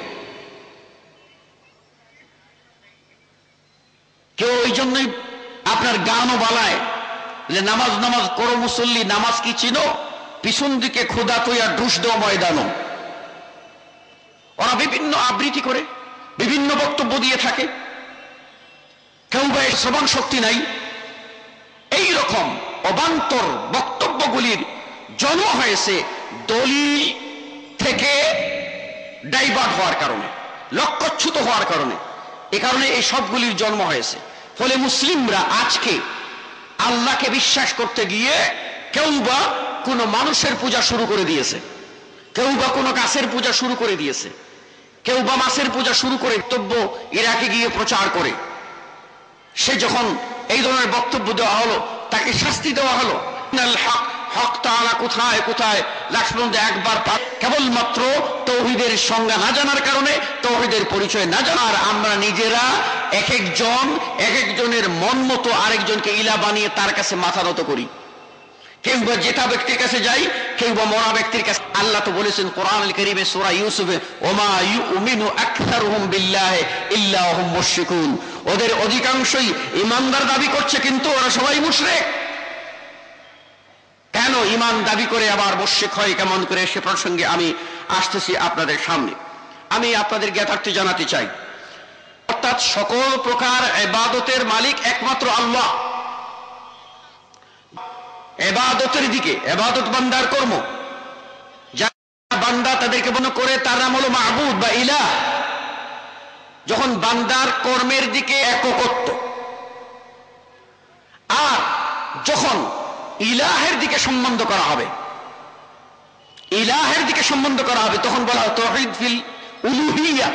[SPEAKER 3] কেউ ওই জন্যই আপনার গানও বালায় যে নামাজ নামাজ করো মুসল্লি, নামাজ কি চিনো? পিছন দিকে খোদা তৈয়া ঢুস দেও ময়দানো। ওরা বিভিন্ন আবৃত্তি করে, বিভিন্ন বক্তব্য দিয়ে থাকে। কেউ বা শ্রবণ শক্তি নাই। এই রকম অবান্তর বক্তব্যগুলির জন্ম হয়েছে দলিল থেকে ডাইভার্ট হওয়ার কারণে, লক্ষ্যচ্যুত হওয়ার কারণে। এ কারণে এই সবগুলির জন্ম হয়েছে। ফলে মুসলিমরা আজকে আল্লাহকে বিশ্বাস করতে গিয়ে কেউ বা কোনো মানুষের পূজা শুরু করে দিয়েছে, কেউ বা কোনো গাছের পূজা শুরু করে দিয়েছে, কেউ বা মাছের পূজা শুরু করে বক্তব্য ইরাকে গিয়ে প্রচার করে। সে যখন এই ধরনের বক্তব্য দেওয়া হলো, তাকে শাস্তি দেওয়া হলো। হক তাআলা কোথায় কোথায় লাক্ষ্মণ একবার কেবলমাত্র তৌহিদের সংজ্ঞা না জানার কারণে, তৌহিদের পরিচয় না জানার, আমরা নিজেরা এক একজনের মন মতো আরেকজনকে ইলা বানিয়ে তার কাছে মাথা নত করি। কেউ বা জেতা ব্যক্তির কাছে যাই, কেউ বা মরা ব্যক্তির কাছে। আল্লাহ তো বলেছেন কোরআনুল কারীমে সূরা ইউসুফে, ওমা ইউমিনু আকসারুহুম বিল্লাহি ইল্লা হুম মুশরিকুন, ওদের অধিকাংশই ঈমানদার দাবি করছে কিন্তু ওরা সবাই মুশরিক। কেন ঈমান দাবি করে আবার মুশরিক হয় কেমন করে, সে প্রসঙ্গে আমি আসতেছি আপনাদের সামনে। আমি আপনাদের জ্ঞাতার্থে জানাতে চাই, অর্থাৎ সকল প্রকার ইবাদতের মালিক একমাত্র আল্লাহ। ইবাদতের দিকে, ইবাদত বান্দার কর্ম, যারা বান্দা তাদেরকে মনে করে তার নাম হলো মাবুদ বা ইলাহ। যখন বান্দার কর্মের দিকে একত্ব, আর যখন ইলাহের দিকে সম্বন্ধ করা হবে, ইলাহের দিকে সম্বন্ধ করা হবে, তখন বলা হয় তাওহীদ ফিল উলুহিয়্যা,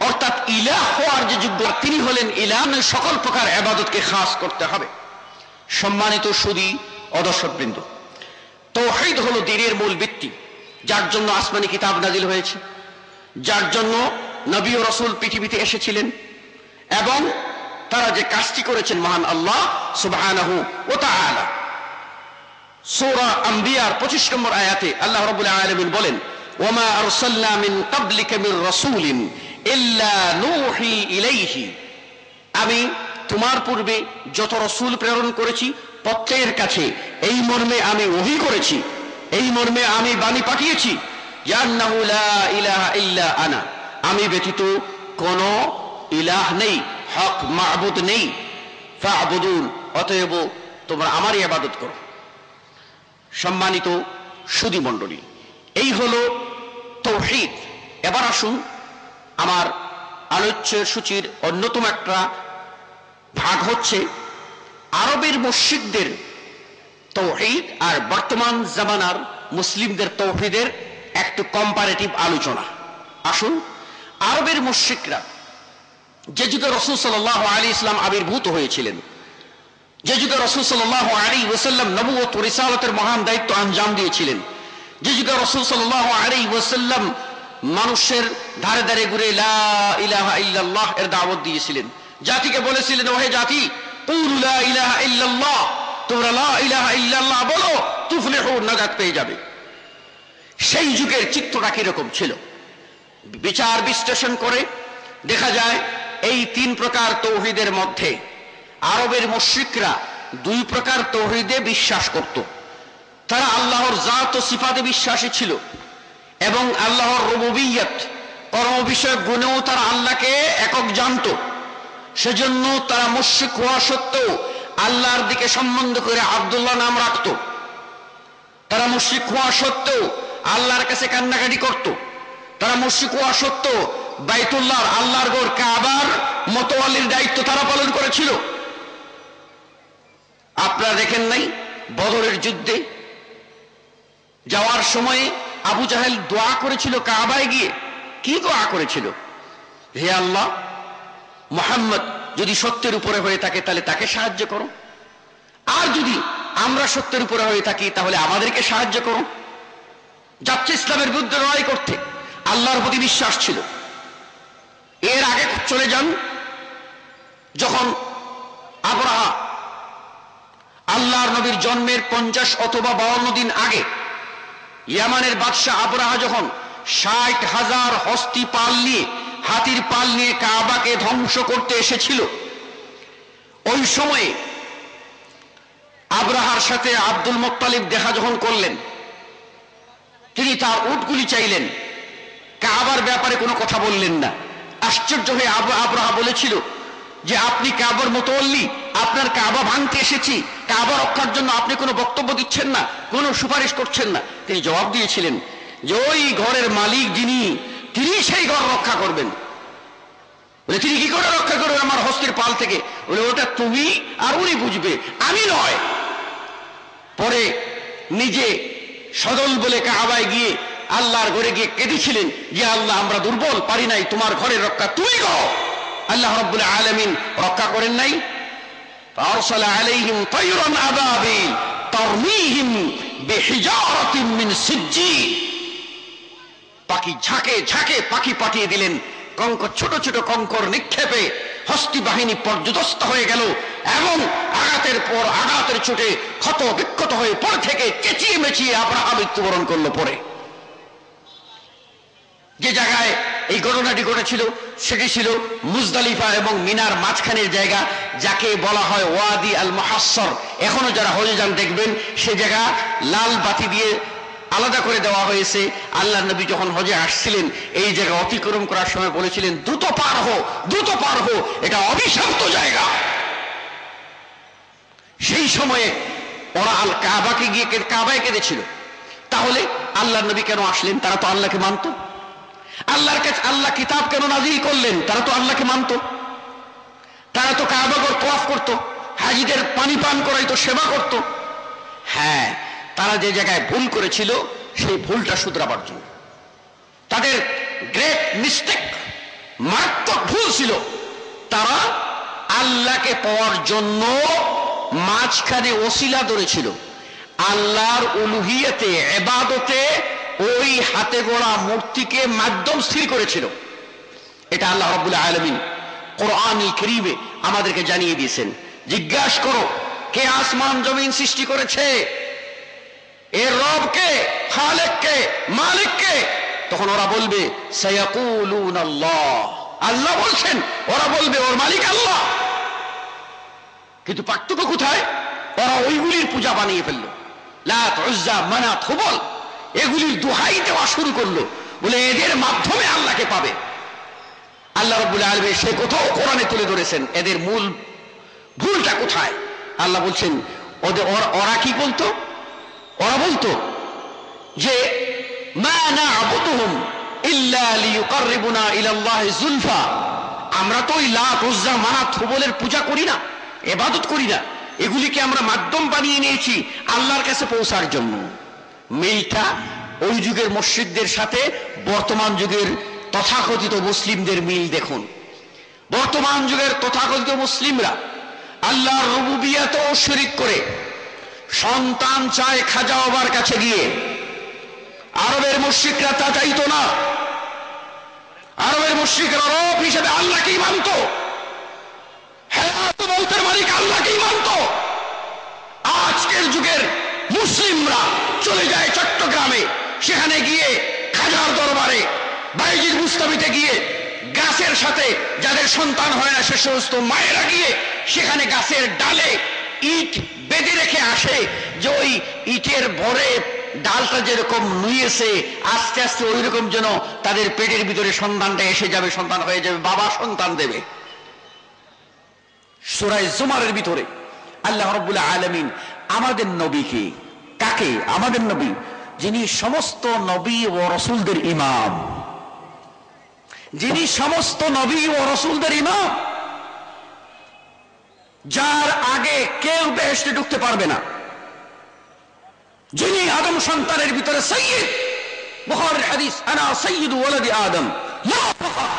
[SPEAKER 3] অর্থাৎ ইলাহ হওয়ার যে যোগ্য তিনি হলেন ইলাহ। সকল প্রকার ইবাদতকে খাস করতে হবে। সম্মানিত সুদী ও দর্শকবৃন্দ, তাওহীদ হলো দ্বীনের মূল ভিত্তি, যার জন্য আসমানি কিতাব নাজিল হয়েছে, যার জন্য নবী ও রাসূল পৃথিবীতে এসেছিলেন, এবং তারা যে কাজটি করেছেন মহান আল্লাহ সুবহানাহু ওয়া তাআলা। সূরা আম্বিয়ার 25 নম্বর আয়াতে আল্লাহ রাব্বুল আলামিন বলেন, ওয়ামা আরসালনা মিন ক্বাবলিকা মির রাসূলিন ইল্লা নূহি ইলাইহি, আমি তোমার পূর্বে যত রাসূল প্রেরণ করেছি প্রত্যেকের কাছে এই মর্মে আমি ওহী করেছি, এই মর্মে আমি বাণী পাঠিয়েছি, জান্নাহু লা ইলাহা ইল্লা আনা, আমি ব্যতীত কোন ইলাহ নেই, হক মাবুদ নেই, ফা'বুদুন, অতএব তোমরা আমারই ইবাদত করো। সম্মানিত সুধী মণ্ডলী, এই হলো তাওহীদ। এবার আসুন আমার আলোচ্য সূচির অন্যতম একটা ভাগ হচ্ছে আরবের মুশরিকদের তাওহীদ আর বর্তমান জামানার মুসলিমদের তাওহীদের একটু কম্পারেটিভ আলোচনা। আসুন, আরবের মুশরিকরা যে যুগে রাসূল সাল্লাল্লাহু আলাইহি ওয়াসাল্লাম আবির্ভূত হয়েছিলেন, যে যুগে রাসূল সাল্লাল্লাহু আলাইহি ওয়াসাল্লাম নবুয়ত ও রিসালাতের মহান দায়িত্ব আঞ্জাম দিয়েছিলেন, যে যুগে রাসূল সাল্লাল্লাহু আলাইহি ওয়াসাল্লাম মানুষের ধারে ধারে ঘুরে লা ইলাহা ইল্লাল্লাহ এর দাওয়াত দিয়েছিলেন, জাতিকে বলেছিলেন, ওহে জাতি, কুলু লা ইলাহা ইল্লাল্লাহ, তোমরা লা ইলাহা ইল্লাল্লাহ বলো, তুফলিহু, নাজাত পেয়ে যাবে। সেই যুগের চিত্রটা কিরকম ছিল বিচার বিশ্লেষণ করে দেখা যায়, এই তিন প্রকার তাওহীদের মধ্যে আরবের মুশরিকরা দুই প্রকার তাওহীদে বিশ্বাস করত। তারা আল্লাহর জাত ও সিফাতে বিশ্বাসী ছিল এবং আল্লাহর রুবুবিয়্যত কর্ম বিষয়ক গুণেও তারা আল্লাহকে একক জানত। সেজন্য তারা মুশরিক হওয়া সত্ত্বেও আল্লাহর দিকে সম্বন্ধ করে আব্দুল্লাহ নাম রাখত। তারা মুশরিক হওয়া সত্ত্বেও আল্লাহর কাছে কান্নাকাটি করত। তারা মুশরিক হওয়া সত্ত্বেও বাইতুল্লাহ আল্লাহর ঘর কাবার মতওয়ালির দায়িত্ব তারা পালন করেছিল। আপনারা দেখেন নাই বদরের যুদ্ধে যাওয়ার সময় আবু জাহেল দোয়া করেছিল কাবায় গিয়ে? কি দোয়া করেছিল? হে আল্লাহ, মুহাম্মদ যদি সত্যের উপরে হয়ে থাকে তাহলে তাকে সাহায্য করো, আর যদি আমরা সত্যের উপরে হয়ে থাকি তাহলে আমাদেরকে সাহায্য করো। যাচ্ছে ইসলামের বিরুদ্ধে লড়াই করতে, আল্লাহর প্রতি বিশ্বাস ছিল। এর আগে চলে যান, যখন আবরাহা আল্লাহর নবীর জন্মের 50 অথবা 52 দিন আগে ইয়ামানের বাদশাহ আবরাহা যখন 60,000 হস্তি পাল নিয়ে, হাতির পাল নিয়ে কাবাকে ধ্বংস করতে এসেছিল, ওই সময়ে আবরাহার সাথে আব্দুল মুত্তালিব দেখা যখন করলেন, তিনি তার উটগুলি চাইলেন, কাবার ব্যাপারে কোনো কথা বললেন না। আশ্চর্য হয়ে আবরাহা বলেছিল যে আপনি কাবার মুতাওয়াল্লি, আপনার কাবা ভাঙতে এসেছি, কাবা রক্ষার জন্য আপনি কোনো বক্তব্য দিচ্ছেন না, কোনো সুপারিশ করছেন না। তিনি জবাব দিয়েছিলেন যে ওই ঘরের মালিক যিনি, তিনি সেই ঘর রক্ষা করবেন। বলে তিনি কি করে রক্ষা করবেন আমার হস্তির পাল থেকে? বলে ওটা তুমি আর উনি বুঝবে, আমি নয়। পরে নিজে সদল বলে কাবায় গিয়ে আল্লাহর ঘরে গিয়ে কেঁদেছিলেন যে আল্লাহ, আমরা দুর্বল, পারি নাই, তোমার ঘরের রক্ষা তুমি করো। আল্লাহ রাব্বুল আলামিন রক্ষা করেন নাই? ফারসালা আলাইহিম তায়রান আবাবিল তারমিহিম বিহিজারাতিন মিন সিজ্জিল। পাখি ঝাঁকে ঝাঁকে পাখি পাঠিয়ে দিলেন, কঙ্কর, ছোট ছোট কঙ্কর নিক্ষেপে হস্তি বাহিনী পর্যদস্ত হয়ে গেল এবং আঘাতের পর আঘাতের চোটে ক্ষত বিক্ষত হয়ে পড়ে থেকে চেঁচিয়ে মেচিয়ে আবরাহা মৃত্যুবরণ করলো। পরে যে জায়গায় এই ঘটনাটি ঘটেছিল সেটি ছিল মুজদালিফা এবং মিনার মাঝখানের জায়গা, যাকে বলা হয় ওয়াদি আল মুহাসসর। এখনো যারা হজে যান দেখবেন সে জায়গা লাল বাতি দিয়ে আলাদা করে দেওয়া হয়েছে। আল্লাহ নবী যখন হজে আসছিলেন এই জায়গা অতিক্রম করার সময় বলেছিলেন, দ্রুত পার হো, দ্রুত পার হো, এটা অভিশপ্ত জায়গা। সেই সময়ে ওরা আল কাবাকে গিয়ে কাবায় কেঁদেছিল। তাহলে আল্লাহ নবী কেন আসলেন? তারা তো আল্লাহকে মানত। আল্লাহর কাছে আল্লাহ কিতাব কেন নাযিল করলেন? তারা তো আল্লাহকে মানত। তারা তো কাবাগর তওয়াফ করত, হাজিদের পানি পান করাইতো, সেবা করত। হ্যাঁ, তারা যে জায়গায় ভুল করেছিল সেই ভুলটা শুধরাবার জন্য, তাদের গ্রেট মিস্টেক, মারাত্মক ভুল ছিল, তারা আল্লাহকে পাওয়ার জন্য মাঝখানে ওসিলা ধরেছিল। আল্লাহর উলুহিয়তে, ইবাদতে ওই হাতে গড়া মূর্তিকে মাধ্যম স্থির করেছিল। এটা আল্লাহ রাব্বুল আলামিন কোরআনুল কারীমে আমাদেরকে জানিয়ে দিয়েছেন। জিজ্ঞাসা করো, কে আসমান জমিন সৃষ্টি করেছে? এর রব কে, খালেক কে, মালিক কে? তখন ওরা বলবে সায়াকুলুনাল্লাহ, আল্লাহ বলছেন। ওরা বলবে ওর মালিক আল্লাহ। কিন্তু পার্থক্য কোথায়? ওরা ওইগুলির পূজা বানিয়ে ফেললো, লাত, উজ্জা, মানাত, হুবল, এগুলির দোহাই দেওয়া শুরু করলো, বলে এদের মাধ্যমে আল্লাহকে পাবে। আল্লাহ রাব্বুল আলামিন সে কোথাও কোরআনে তুলে ধরেছেন এদের মূল ভুলটা কোথায়। আল্লাহ বলছেন ওরা কি বলতো? ওরা বলতো যে মা না'বুদুহুম ইল্লা লিয়ুকাররিবুনা ইলাল্লাহি যুলফা, আমরা তো ওই লাত, উজ্জা, মানাত, হুবলের পূজা করি না, ইবাদত করি না, এগুলিকে আমরা মাধ্যম বানিয়ে নিয়েছি আল্লাহর কাছে পৌঁছার জন্য। মিলটা ওই যুগের মুশরিকদের সাথে বর্তমান যুগের তথাকথিত মুসলিমদের মিল দেখুন। বর্তমান যুগের তথাকথিত মুসলিমরা আল্লাহর রুবুবিয়তেও শিরক করে সন্তান চায় খাজা বাবার কাছে গিয়ে। আরবের মুশরিকরা তা চাইতো না। আরবের মুশরিকরা রব হিসেবে আল্লাহকেই মানত, হায়াত মৌতের মালিক আল্লাহকেই মানত। আজকের যুগের মুসলিমরা চলে যায় চট্টগ্রামে, সেখানে গিয়ে খাজার দরবারে, বাইজিদ মুস্তামিতে গিয়ে গাছের সাথে যাদের সন্তান হয় না সে সমস্ত মায়েরা গিয়ে সেখানে গাছের ডালে ইট বেঁধে রেখে আসে যে ওই ইটের ভরে ডালটা যেরকম নুয়েছে আস্তে আস্তে ওই রকম যেন তাদের পেটের ভিতরে সন্তানটা এসে যাবে, সন্তান হয়ে যাবে, বাবা সন্তান দেবে। সূরা জুমারের ভিতরে আল্লাহ রাব্বুল আলামিন আমাদের নবীকে, কাকে? আমাদের নবী, যিনি সমস্ত নবী ও রাসূলদের ইমাম, যিনি সমস্ত নবী ও রাসূলদের ইমাম, যার আগে কেউ বেহেশতে ঢুকতে পারবে না, যিনি আদম সন্তানের ভিতরে সাইয়্যিদ, বুখারীর হাদিস, আনা সাইয়্যিদু ওয়ালাদি আদম লা ফাখর,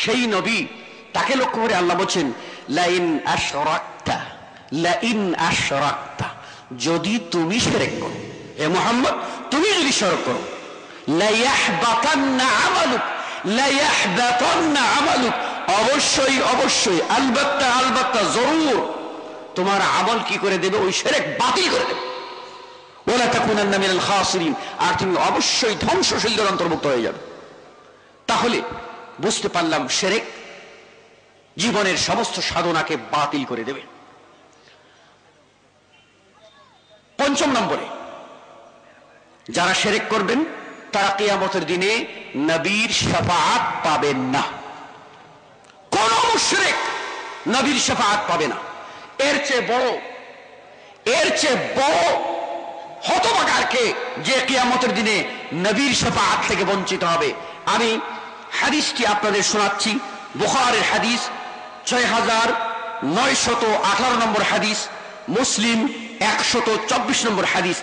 [SPEAKER 3] সেই নবী, তাকে লক্ষ্য করে আল্লাহ বলেন লাইন আশরাকতা, লাইন আশরাকতা, যদি তুমি শিরক করো, হে মুহাম্মদ তুমি যদি শিরক করো, লা ইয়াহবাতান্না আমালুক, লা ইয়াহবাতান্না আমালুক, অবশ্যই অবশ্যই, আলবাত্তা আলবাত্তা, জরুর তোমার আমল কি করে দেবে? ওই শিরক বাতিল করে দেবে। ওয়ালা তাকুনান্না মিনাল খাসিরিন, আর তুমি অবশ্যই ধ্বংসশীলদের অন্তর্ভুক্ত হয়ে যাবে। তাহলে বুঝতে পারলাম শিরক জীবনের সমস্ত সাধনাকে বাতিল করে দেবে। পঞ্চম নম্বরে, যারা শিরক করবেন তারা কিয়ামতের দিনে নবীর শাফাআত পাবেন না। কোন মুশরিক নবীর শাফাআত পাবে না। এর চেয়ে বড় হতভাগারকে যে কিয়ামতের দিনে নবীর শাফাআত থেকে বঞ্চিত হবে। আমি হাদিসটি আপনাদের শোনাচ্ছি, বুখারীর হাদিস 6918 নম্বর হাদিস, মুসলিম 124 নম্বর হাদিস।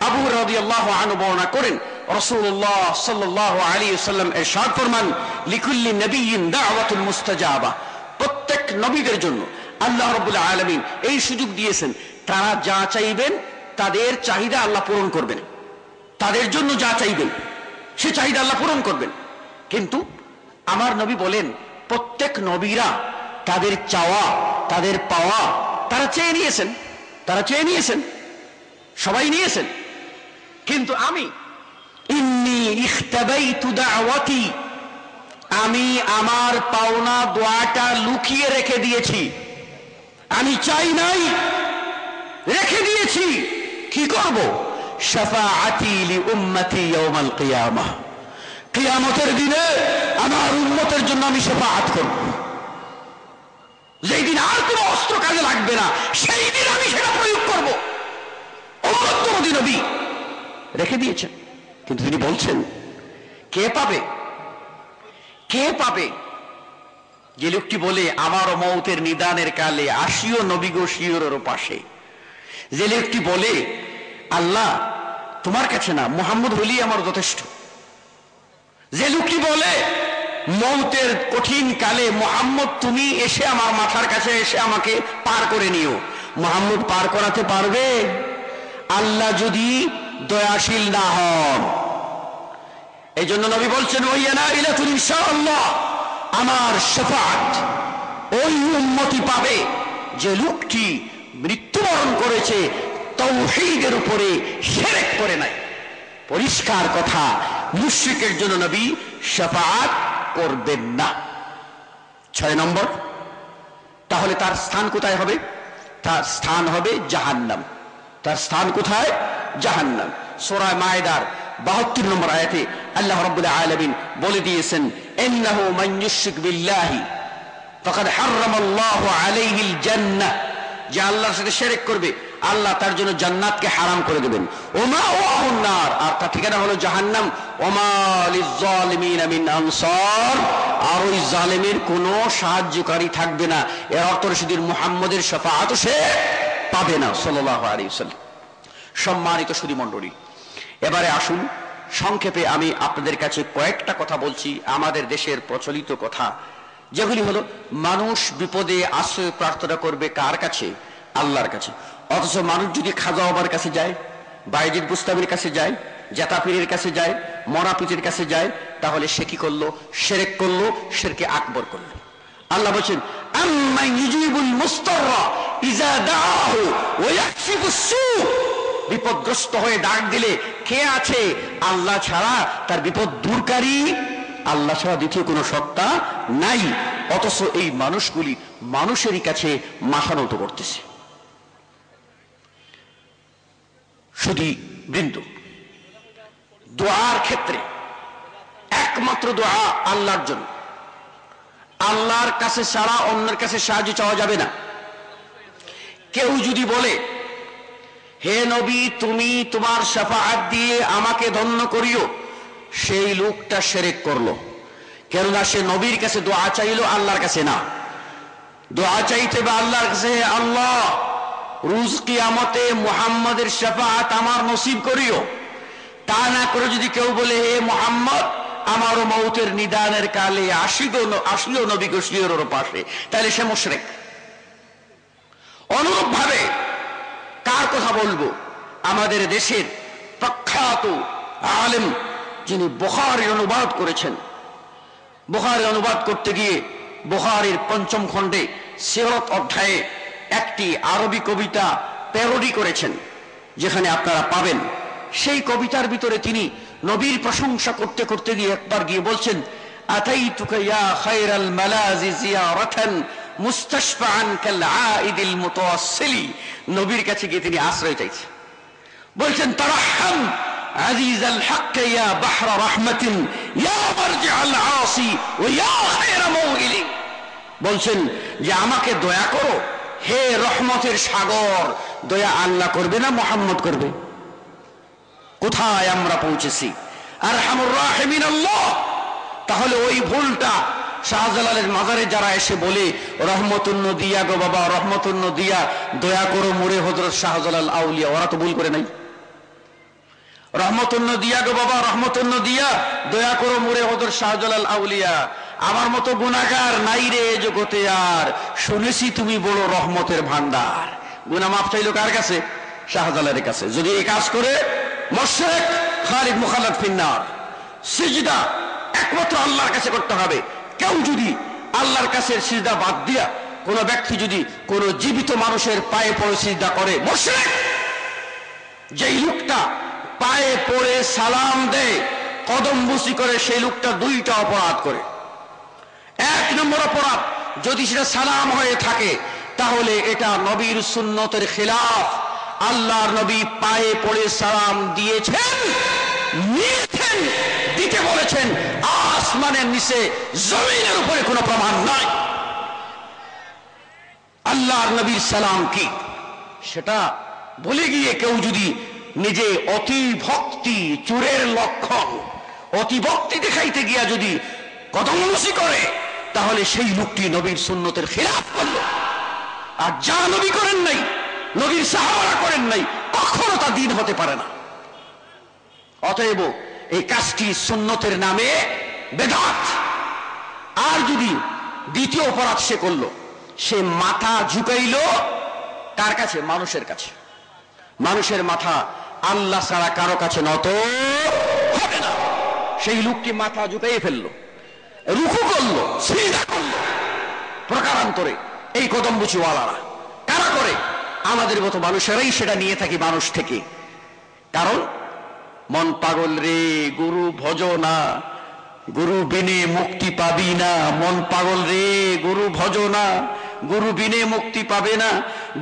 [SPEAKER 3] আবু হুরায়রা রাদিয়াল্লাহু আনহু বর্ণনা করেন, রাসূলুল্লাহ সাল্লাল্লাহু আলাইহি ওয়াসাল্লাম ইরশাদ ফরমান, লিকুল্লি নাবিয়্যিন দাওয়াতুল মুস্তাজাবা, প্রত্যেক নবীদের জন্য আল্লাহ রাব্বুল আলামিন এই সুযোগ দিয়েছেন, তারা যা চাইবেন তাদের চাহিদা আল্লাহ পূরণ করবেন, তাদের জন্য যা চাইবেন সে চাহিদা আল্লাহ পূরণ করবেন। কিন্তু আমার নবী বলেন, প্রত্যেক নবীরা তাদের চাওয়া, তাদের পাওয়া তারা চেয়ে নিয়েছেন, সবাই নিয়েছেন, কিন্তু আমি ইন্নী ইখতাবাইতু দাওয়াতি, আমি আমার পাওনা দোয়াটা লুকিয়ে রেখে দিয়েছি, আমি চাই নাই, রেখে দিয়েছি। কি করব? শাফাআতি লি উম্মতি ইয়াউমাল কিয়ামাহ, কিয়ামতের দিনে আমার উম্মতের জন্য আমি শাফাআত করব। যেই দিন আর কোনো অস্ত্র কাজে লাগবে না, সেই দিন আমি সেটা প্রয়োগ করব। উম্মতমদি নবী রেখে দিয়েছেন, কিন্তু তিনি বলছেন কে পাবে? কে পাবে? যে লোকটি বলে আমার মৌতের নিদানের কালে আসিও নবী গো শিয়রের পাশে, যে লোকটি বলে আল্লাহ তোমার কাছে না, মুহাম্মদ হলেই আমার যথেষ্ট, যে লোকটি বলে মৌতের কঠিন কালে মুহাম্মদ তুমি এসে আমার মাথার কাছে এসে আমাকে পার করে নিও, মুহাম্মদ পার করাতে পারবে? আল্লাহ যদি দয়াশীল না হন। এই জন্য নবী বলছেন, ওয়াইয়ানা ইলাতুল ইনশাআল্লাহ, আমার শাফাআত ওই উম্মতি পাবে যে লোকটি মৃত্যুবরণ করেছে তাওহীদের উপরে, শিরক করে নাই। পরিষ্কার কথা, মুশরিকের জন্য নবী শাফাআত করবেন না। 6 নম্বর, তাহলে তার স্থান কোথায় হবে? তার স্থান হবে জাহান্নাম। তার স্থান কোথায়? জাহান্নাম। সূরা মায়েদার 72 নম্বর আয়াতে আল্লাহ রাব্বুল আলামিন বলে দিয়েছেন, ইন্নাহু মান ইউশরিক বিল্লাহি ফাকাদ হারামাল্লাহু আলাইহিল জান্নাহ, যে আল্লাহর সাথে শিরক করবে আল্লাহ তার জন্য জান্নাতকে হারাম করে দেবেন। ওমা ওয়াহুন নার, আর তার ঠিকানা হলো জাহান্নাম। ওমা লিয-যালিমিনা মিন আনসার, আর ওই জালেমের কোনো সাহায্যকারী থাকবে না। এর অর্থ শুধু মুহাম্মদের শাফাআত সে পাবে না সাল্লাল্লাহু আলাইহি ওয়াসাল্লাম। সম্মানিত সুধী মণ্ডলী, এবারে আসুন সংক্ষেপে আমি আপনাদের কাছে কয়েকটা কথা বলছি, আমাদের দেশের প্রচলিত কথা, যেগুলি হলো মানুষ বিপদে আশ্রয় প্রার্থনা করবে কার কাছে? আল্লাহর কাছে। অথচ মানুষ যদি খাজা বাবার কাছে যায়, বায়েজিদ বুস্তামির কাছে যায়, জেতা পীরের কাছে যায়, মরা পীরের কাছে যায়, তাহলে সে কি করলো? শিরক করলো, শিরকে আকবর করলো। আল্লাহ বলেন, আম্মা ইউজিবুল মুস্তাররা ইযা দাআহু ওয়া ইয়াকশিফুস সু, বিপদগ্রস্ত হয়ে ডাক দিলে কে আছে আল্লাহ ছাড়া? তার বিপদ দূরকারী আল্লাহ ছাড়া দ্বিতীয় কোনো সত্তা নাই। অথচ এই মানুষগুলি মানুষেরই কাছে মাথা নত করতেছে। শুধু বৃন্দ, দোয়ার ক্ষেত্রে একমাত্র দোয়া আল্লাহর জন্য। আল্লাহর কাছে ছাড়া অন্যের কাছে সাহায্য চাওয়া যাবে না। কেউ যদি বলে, হে নবী তুমি তোমার শাফাআত দিয়ে আমাকে ধন্য করিও, সেই লোকটা শিরক করলো। কেননা সে নবীর কাছে দোয়া চাইলো, আল্লাহর কাছে না। দোয়া চাইতে বা আল্লাহর কাছে, আল্লাহ রোজ কিয়ামতে মুহাম্মাদের শাফাআত আমার নসিব করিও। তা না করে যদি কেউ বলে, হে মুহাম্মদ আমারও মৌতের নিদানের কালে আসিও নবী গো শিয়রের পাশে, তাহলে সে মুশরিক। অনুরূপ ভাবে কার কথা বলবো? আমাদের দেশের প্রখ্যাত আলেম যিনি বুখারী অনুবাদ করেছেন, বুখারী অনুবাদ করতে গিয়ে বুখারীর ৫ম খণ্ডে সিরাত অধ্যায়ে একটি আরবি কবিতা প্যারোডি করেছেন, যেখানে আপনারা পাবেন। সেই কবিতার ভিতরে তিনি নবীর প্রশংসা করতে করতে গিয়ে একবার গিয়ে বলছেন, আতাইতুকা ইয়া খায়রাল মালাজি জিয়ারাতান মুস্তাশফাআন কাল আইদিল মুতাওয়াসসিলি। নবীর কাছে গিয়ে তিনি আশ্রয় চাইছেন, বলছেন, তারাহম আজিজাল হক ইয়া বাহরা রাহমাতিন ইয়া মারজিআল আসি ওয়া ইয়া খায়রা মাওইলি। বলছেন যে আমাকে দয়া করো হে রহমতের সাগর। দয়া আল্লাহ করবে না মুহাম্মদ করবে? কোথায় আমরা পৌঁছেছি? আরহামুর রাহিমিন আল্লাহ। তাহলে ওই ভুলটা শাহজালালের মাজারে যারা এসে বলে, রহমতুন নদিয়া গো বাবা, রহমতুন নদিয়া, দয়া করো মোরে হযরত শাহজালাল আউলিয়া, ওরা তো ভুল করে নাই। রহমতুন নদিয়া গো বাবা, রহমতুন নদিয়া, দয়া করো মোরে হযরত শাহজালাল আউলিয়া, আমার মতো গুনাহগার নাই রে জগতে আর, শুনেছি তুমি বড় রহমতের ভান্ডার। গুনাহ মাফ চাইলো কার কাছে? শাহজালালের কাছে। যদি এই কাজ করে মুশরিক, খালিদ মুখাল্লাদ ফিন্নার। সিজদা একমাত্র আল্লাহর কাছে করতে হবে। কেউ যদি আল্লাহর কাছে সিজদা বাদ দিয়া কোন ব্যক্তি যদি কোন জীবিত মানুষের পায়ে পড়ে সিজদা করে, মুশরিক। যেই লোকটা পায়ে পড়ে সালাম দেয়, কদম বুসি করে, সেই লোকটা দুইটা অপরাধ করে। ১ নম্বর অপরাধ, যদি সেটা সালাম হয়ে থাকে তাহলে এটা নবীর সুন্নতের খেলাফ। আল্লাহর নবী পায়ে পড়ে সালাম দিয়েছেন, নিয়েছেন, দিতে বলেছেন। আসমানের নিচে জমিনের উপরে কোনো প্রমাণ নাই। আল্লাহর নবীর সালাম কি সেটা বলে গিয়ে কেউ যদি নিজে অতি ভক্তি, চোরের লক্ষণ, অতি ভক্তি দেখাইতে গিয়া যদি কদমবুসি করে, তাহলে সেই লোকটি নবীর সুন্নতের খেলাফ করলো। আর যা নবী করেন নাই, নবীর সাহাবারা করেন নাই, কখনো তা দ্বীন হতে পারে না। অতএব এই কাজটি সুন্নতের নামে বেদাত। আর যদি দ্বিতীয় অপরাধ সে করলো, সে মাথা ঝুঁকাইলো কার কাছে? মানুষের কাছে। মানুষের মাথা আল্লাহ ছাড়া কারো কাছে নত হবে না। সেই লোকটি মাথা ঝুঁকাইয়ে ফেললো, রুকু করলো, সিজদা করলো। প্রকারান্তরে এই কদমবুচিওয়ালারা কারা করে? আমাদের মতো মানুষেরাই সেটা নিয়ে থাকি মানুষ থেকে। কারণ মন পাগল রে গুরু ভজ না, গুরু বিনে মুক্তি পাবি না। মন পাগল রে গুরু ভজ না, গুরু বিনে মুক্তি পাবে না।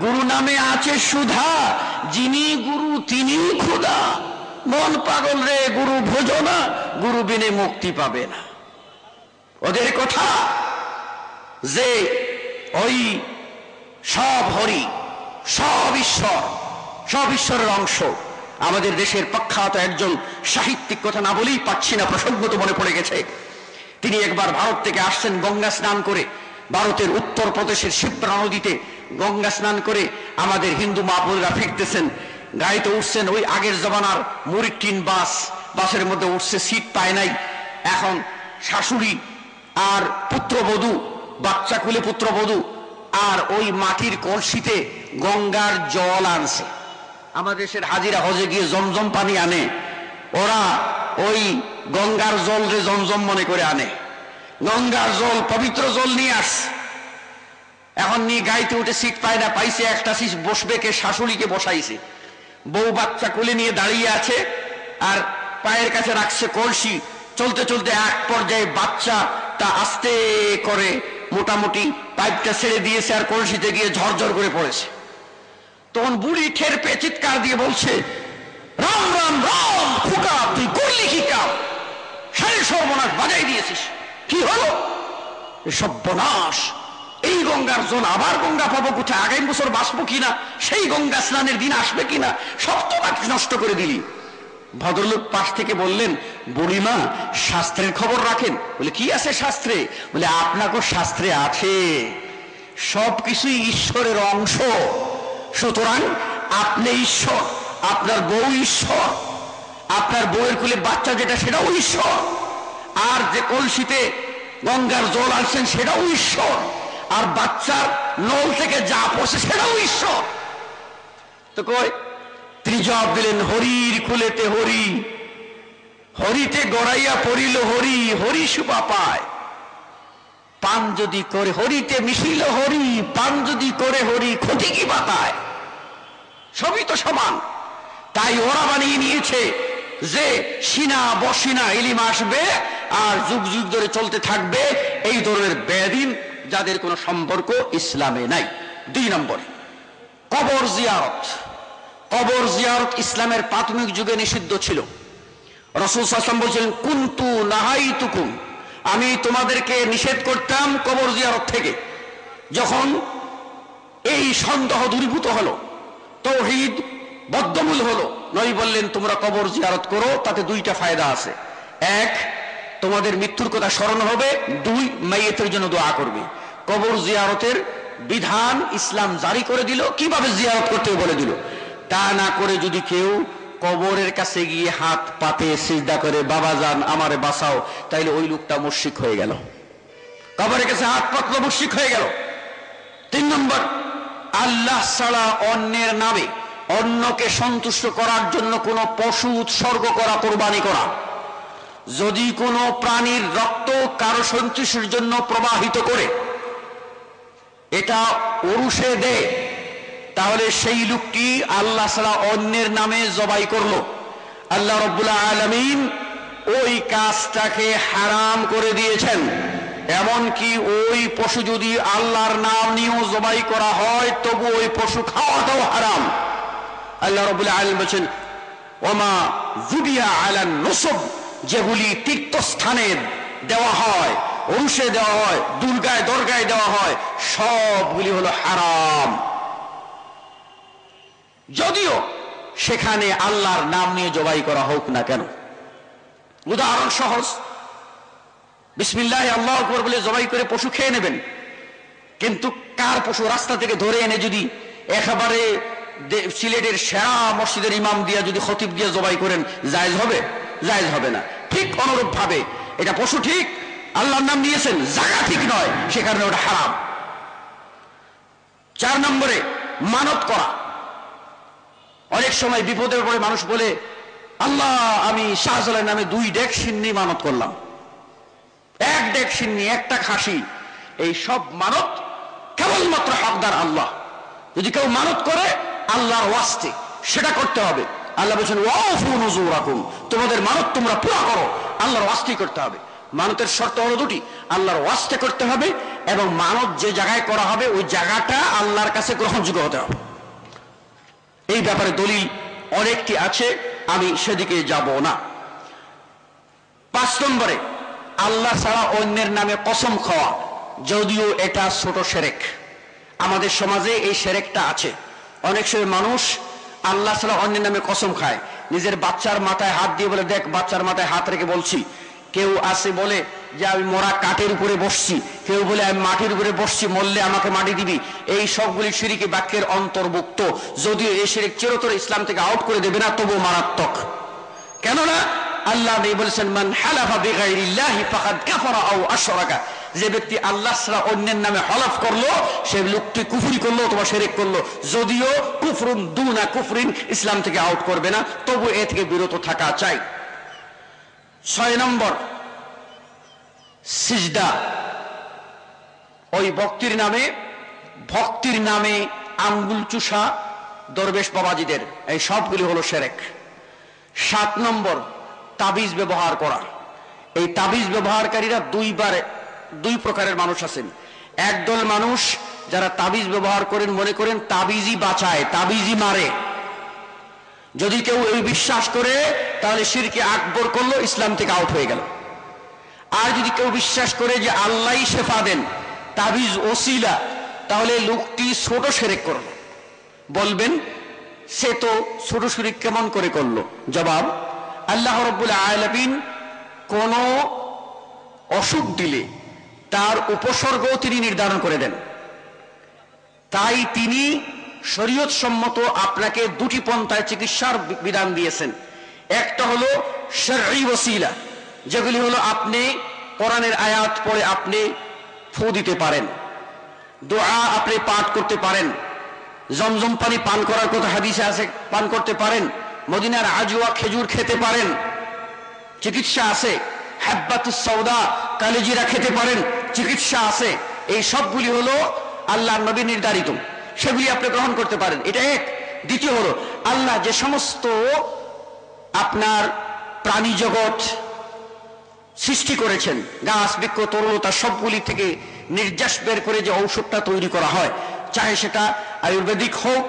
[SPEAKER 3] গুরু নামে আছে সুধা, যিনি গুরু তিনি খোদা। মন পাগল রে গুরু ভজ না, গুরু বিনে মুক্তি পাবে না। ওদের কথা যে ওই সব হরি, সব ঈশ্বর, সব ঈশ্বরের অংশ। আমাদের দেশের প্রখ্যাত একজন সাহিত্যিক, কথা না বলেই পাচ্ছি না, প্রসঙ্গ তো মনে পড়ে গেছে। তিনি একবার ভারত থেকে আসছেন গঙ্গা স্নান করে। ভারতের উত্তর প্রদেশের শিপ্রা নদীতে গঙ্গা স্নান করে আমাদের হিন্দু মা বোনেরা ফিরতেছেন, গাড়িতে উঠছেন। ওই আগের জমানার মুরিক টিন বাসের মধ্যে উঠছে, সিট পায় নাই। এখন শাশুড়ি আর পুত্রবধূ, বাচ্চা কুলে পুত্রবধূ, আর ওই মাটির কলসিতে গঙ্গার জল আনছে। আমাদের দেশের হাজিরা হজে গিয়ে জমজম পানি আনে, ওরা ওই গঙ্গার জল রে জমজম মনে করে আনে। গঙ্গার জল, পবিত্র জল নিয়ে আসছে। এখন নিয়ে গাড়িতে উঠে সিট পায় না, পাইছে একটা সিট, বসবে কে? শাশুড়িকে বসাইছে। বউ বাচ্চা কোলে নিয়ে দাঁড়িয়ে আছে আর পায়ের কাছে রাখছে কলসি। চলতে চলতে এক পর্যায়ে বাচ্চা তা আস্তে করে মোটামুটি পাইপটা ছেড়ে দিয়েছে আর কলসিতে গিয়ে ঝরঝর করে পড়েছে। তখন বুড়ি ঠের পেয়ে চিৎকার দিয়ে বলছে, রাম রাম রাম, খোকা তুই করলি কি কাম, সারে সর্বনাশ বাজাই দিয়েছিস, কি হলো? সর্বনাশ, এই গঙ্গার জল আবার গঙ্গা পাবো কোথায়, আগামী বছর বাঁচবো কিনা, সেই গঙ্গা স্নানের দিন আসবে কিনা, সব তো নষ্ট করে দিলি। ভদ্রলোক পাশ থেকে বললেন, বুড়িমা শাস্ত্রের খবর রাখেন? বলে কি আছে শাস্ত্রে? বলে আপনাকে শাস্ত্রে আছে সবকিছুই ঈশ্বরের অংশ, সুতরাং আপনি ঈশ্বর, আপনার বউ ঈশ্বর, আপনার বউয়ের কুলে বাচ্চা যেটা সেটাও ঈশ্বর, আর যে কলসিতে গঙ্গার জল আনছেন সেটাও ঈশ্বর, আর বাচ্চার নল থেকে যা পড়ছে সেটাও ঈশ্বর। তো কই, তিনি জবাব দিলেন, হরির কুলেতে হরি, হরিতে গড়াইয়া পড়িল হরি, হরি শুভা পায়। পান যদি করে হরিতে মিশিল হরি, পান যদি করে হরি ক্ষতি কি বাতায়? সবই তো সমান। তাই ওরা বানিয়ে নিয়েছে যে সিনা বসিনা ইলিম আসবে আর যুগ যুগ ধরে চলতে থাকবে, এই ধরনের বেদিন যাদের কোনো সম্পর্ক ইসলামে নাই। 2 নম্বর, কবর জিয়ারত। কবর জিয়ারত ইসলামের প্রাথমিক যুগে নিষিদ্ধ ছিল। রাসূল সাল্লাল্লাহু আলাইহি ওয়াসাল্লাম বলেছেন, কুনতু নাহাইতুকুম, আমি তোমাদেরকে নিষেধ করতাম কবর জিয়ারত থেকে। যখন এই সন্দেহ দূরীভূত হলো, তাওহীদ বদ্ধমূল হলো, নবী বললেন তোমরা কবর জিয়ারত করো, তাতে 2টা ফায়দা আছে। 1, তোমাদের মৃত্যুর কথা স্মরণ হবে, 2, মাইয়েতের জন্য দোয়া করবে। কবর জিয়ারতের বিধান ইসলাম জারি করে দিল, কিভাবে জিয়ারত করতে বলে দিল। তা না করে যদি কেউ কবরের কাছে গিয়ে হাত পাতে সিজদা করে বাবা জান আমারে বাঁচাও, তাইলে ওই লোকটা মুশরিক হয়ে গেল, কবরের কাছে হাত পাতলো মুশরিক হয়ে গেল। 3 নম্বর, আল্লাহ ছাড়া অন্যের নামে অন্যকে সন্তুষ্ট করার জন্য কোনো পশু উৎসর্গ করা, কোরবানি করা। যদি কোনো প্রাণীর রক্ত কারো সন্তুষ্টির জন্য প্রবাহিত করে এটা ওরুসে দেয়, তাহলে সেই লোকটি আল্লাহ ছাড়া অন্যের নামে জবাই করলো। আল্লাহ রাব্বুল আলামিন ওই কাজটাকে হারাম করে দিয়েছেন। এমনকি ওই পশু যদি আল্লাহর নাম নিয়েও জবাই করা হয় তবু ওই পশু খাওয়াটাও হারাম। আল্লাহ রাব্বুল আলামিন বলেছেন, ওমা যুবিয়া আলান নুসব, যেগুলি তীর্থস্থানে দেওয়া হয়, ওরুসে দেওয়া হয়, দুর্গায় দরগায় দেওয়া হয়, সবগুলি হলো হারাম, যদিও সেখানে আল্লাহর নাম নিয়ে জবাই করা হোক না কেন। উদাহরণ সহজ, বিসমিল্লাহ আল্লাহু আকবার বলে জবাই করে পশু খেয়ে নেবেন, কিন্তু কার পশু রাস্তা থেকে ধরে এনে যদি একেবারে সিলেটের সেরা মসজিদের ইমাম দিয়া যদি খতিব দিয়ে জবাই করেন, জায়েজ হবে? জায়েজ হবে না। ঠিক অনুরূপ ভাবে এটা পশু ঠিক, আল্লাহর নাম নিয়েছেন, জায়গা ঠিক নয়, সে কারণে ওটা হারাম। 4 নম্বরে, মানত করা। অনেক সময় বিপদের পরে মানুষ বলে, আল্লাহ আমি শাহজালালের নামে 2 ডেক সিন্নি মানত করলাম, 1 ডেক সিন্নি, 1টা খাসি। এই সব মানত কেবলমাত্র হকদার আল্লাহ। যদি কেউ মানত করে আল্লাহর ওয়াস্তে, সেটা করতে হবে। আল্লাহ বলছেন, ওয়াফু নুজুরাকুম, তোমাদের মানত তোমরা পুরো করো, আল্লাহর ওয়াস্তেই করতে হবে। মানতের শর্ত হলো 2টি, আল্লাহর ওয়াস্তে করতে হবে এবং মানত যে জায়গায় করা হবে ওই জায়গাটা আল্লাহর কাছে গ্রহণযোগ্য হতে হবে। এই ব্যাপারে দলিল অনেকটি আছে, আমি সেদিকে যাব না। 5 নম্বরে, আল্লাহ ছাড়া অন্যের নামে কসম খাওয়া, যদিও এটা ছোট শিরক। আমাদের সমাজে এই শিরকটা আছে। অনেক সময় মানুষ আল্লাহ ছাড়া অন্যের নামে কসম খায়, নিজের বাচ্চার মাথায় হাত দিয়ে বলে, দেখ বাচ্চার মাথায় হাত রেখে বলছি। কেউ আসে বলে যে আমি মরা কাঠের উপরে বসছি, কেউ বলে আমি মাটির উপরে বসছি, মরলে আমাকে মাটি দিবি। এই সবগুলি শিরকি বাক্যের অন্তর্ভুক্ত, যদিও এই শিরক চিরতরে ইসলাম থেকে আউট করে দেবে না, তবুও মারাত্মক। কেননা আল্লাহ নবী বলেছেন, মান হালাফা বিগাইরিল্লাহি ফাকাদ কাফারা আও আশরাকা, যে ব্যক্তি আল্লাহ ছাড়া অন্যের নামে হলফ করলো সে লোকটি কুফরি করলো অথবা শিরক করলো, যদিও কুফরুন দুনা কুফরিন, ইসলাম থেকে আউট করবে না, তবু এ থেকে বিরত থাকা চাই। 6 নম্বর, সিজদা। ওই ভক্তির নামে আঙ্গুল চুষা দরবেশ বাবাজিদের, এই সবগুলি হলো শিরক। 7 নম্বর, তাবিজ ব্যবহার করা। এই তাবিজ ব্যবহারকারীরা 2 প্রকারের মানুষ আছেন। একদল মানুষ যারা তাবিজ ব্যবহার করেন, মনে করেন তাবিজই বাঁচায়, তাবিজই মারে। যদি কেউ এই বিশ্বাস করে তাহলে শিরকে আকবর করলো, ইসলাম থেকে আউট হয়ে গেল। আর যদি কেউ বিশ্বাস করে যে আল্লাহই শেফা দেন, তাবিজ ওসিলা, তাহলে লোকটি ছোট শিরক করলো। বলবেন সে তো ছোট শিরক কেমন করে করলো? জবাব, আল্লাহ রাব্বুল আলামিন কোন অসুখ দিলে তার উপসর্গ তিনি নির্ধারণ করে দেন। তাই তিনি শরীয়ত সম্মত আপনাকে দুটি পন্থায় চিকিৎসার বিধান দিয়েছেন। একটা হলো শরঈ ওসিলা, যেগুলি হলো আপনি কোরআনের আয়াত পড়ে আপনি ফু দিতে পারেন, দোয়া আপনি পাঠ করতে পারেন, জমজম পানি পান করার কথা হাদিসে আছে, পান করতে পারেন, মদিনার আজওয়া খেজুর খেতে পারেন, চিকিৎসা আছে। হাব্বাতুস সাউদা কালিজিরা খেতে পারেন, চিকিৎসা আছে। এই সবগুলি হলো আল্লাহর নবী নির্ধারিত, সেগুলি আপনি গ্রহণ করতে পারেন। এটা এক। দ্বিতীয় হলো আল্লাহ যে সমস্ত আপনার প্রাণী জগৎ সৃষ্টি করেছেন, গাছ বৃক্ষ তরুলতা, সবগুলি থেকে নির্যাস বের করে যে ঔষধটা তৈরি করা হয়, চাহে সেটা আয়ুর্বেদিক হোক,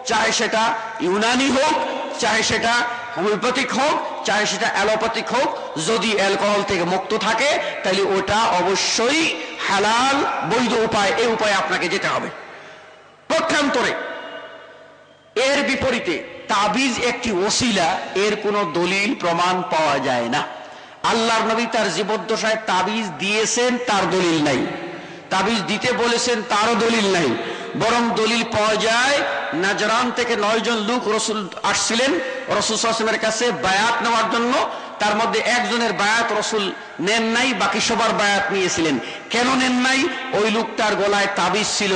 [SPEAKER 3] চাহে সেটা ইউনানি হোক, চাহে সেটা হোমিওপ্যাথিক হোক, চাহে সেটা অ্যালোপ্যাথিক হোক, যদি অ্যালকোহল থেকে মুক্ত থাকে তাহলে ওটা অবশ্যই হালাল বৈধ উপায়। এই উপায়ে আপনাকে যেতে হবে। পক্ষান্তরে এর বিপরীতে তাবিজ একটি ওসিলা, এর কোনো দলিল প্রমাণ পাওয়া যায় না। আল্লাহর নবী তার জীবদ্দশায় তাবিজ দিয়েছেন, তার দলিল নাই। তাবিজ দিতে বলেছেন, তারও দলিল নাই। বরং দলিল পাওয়া যায় নাজরান থেকে 9 জন লোক রসুল আসছিলেন রসুল সাল্লাল্লাহু আলাইহি ওয়াসাল্লামের কাছে বায়াত নেওয়ার জন্য। তার মধ্যে একজনের বায়াত রসুল নেন নাই, বাকি সবার বায়াত নিয়েছিলেন। কেন নেন নাই? ওই লোকটার গলায় তাবিজ ছিল।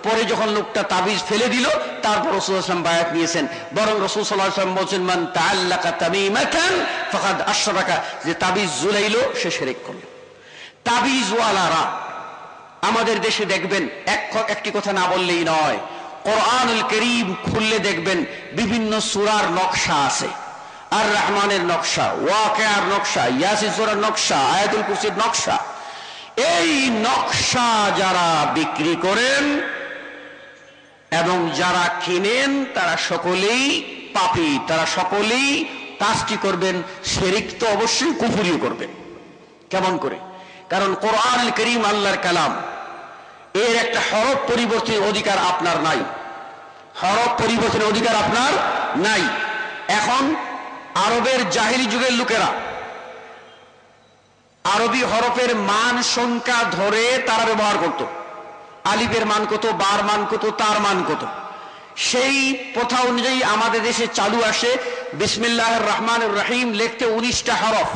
[SPEAKER 3] পরে যখন লোকটা তাবিজ ফেলে দিল, তারপর রসুল সাল্লাল্লাহু আলাইহি ওয়াসাল্লাম বায়াত নিয়েছেন। বরং রসুল সাল্লাল্লাহু আলাইহি ওয়াসাল্লাম বলছেন, মান তাআল্লাকা তামিমাতান ফাকাদ আশরাকা, যে তাবিজ ঝুলাইলো সে শিরক করল। তাবিজ ওয়ালারা আমাদের দেশে দেখবেন, একটি কথা না বললেই নয়, কোরআনুল কারীম খুললে দেখবেন বিভিন্ন সূরার নকশা আছে। আর রহমানের নকশা, ওয়াকিয়ার নকশা, ইয়াসিন সূরার নকশা, আয়াতুল কুরসির নকশা। এই নকশা যারা বিক্রি করেন এবং যারা কিনেন তারা সকলেই পাপী, তারা সকলেই কাজটি করবেন, শিরক তো অবশ্যই, কুফরিও করবেন। কেমন করে? কারণ কোরআনুল কারীম আল্লাহর কালাম, এর একটা হরফ পরিবর্তনের অধিকার আপনার নাই। হরফ পরিবর্তনের অধিকার আপনার নাই। এখন আরবের জাহিলি যুগের লোকেরা আরবি হরফের মান সংখ্যা ধরে তারা ব্যবহার করত। আলিফের মান কত, বার মান কত, তার মান কত। সেই প্রথা অনুযায়ী আমাদের দেশে চালু আসে বিসমিল্লাহির রহমানির রহিম লিখতে 19টা হরফ।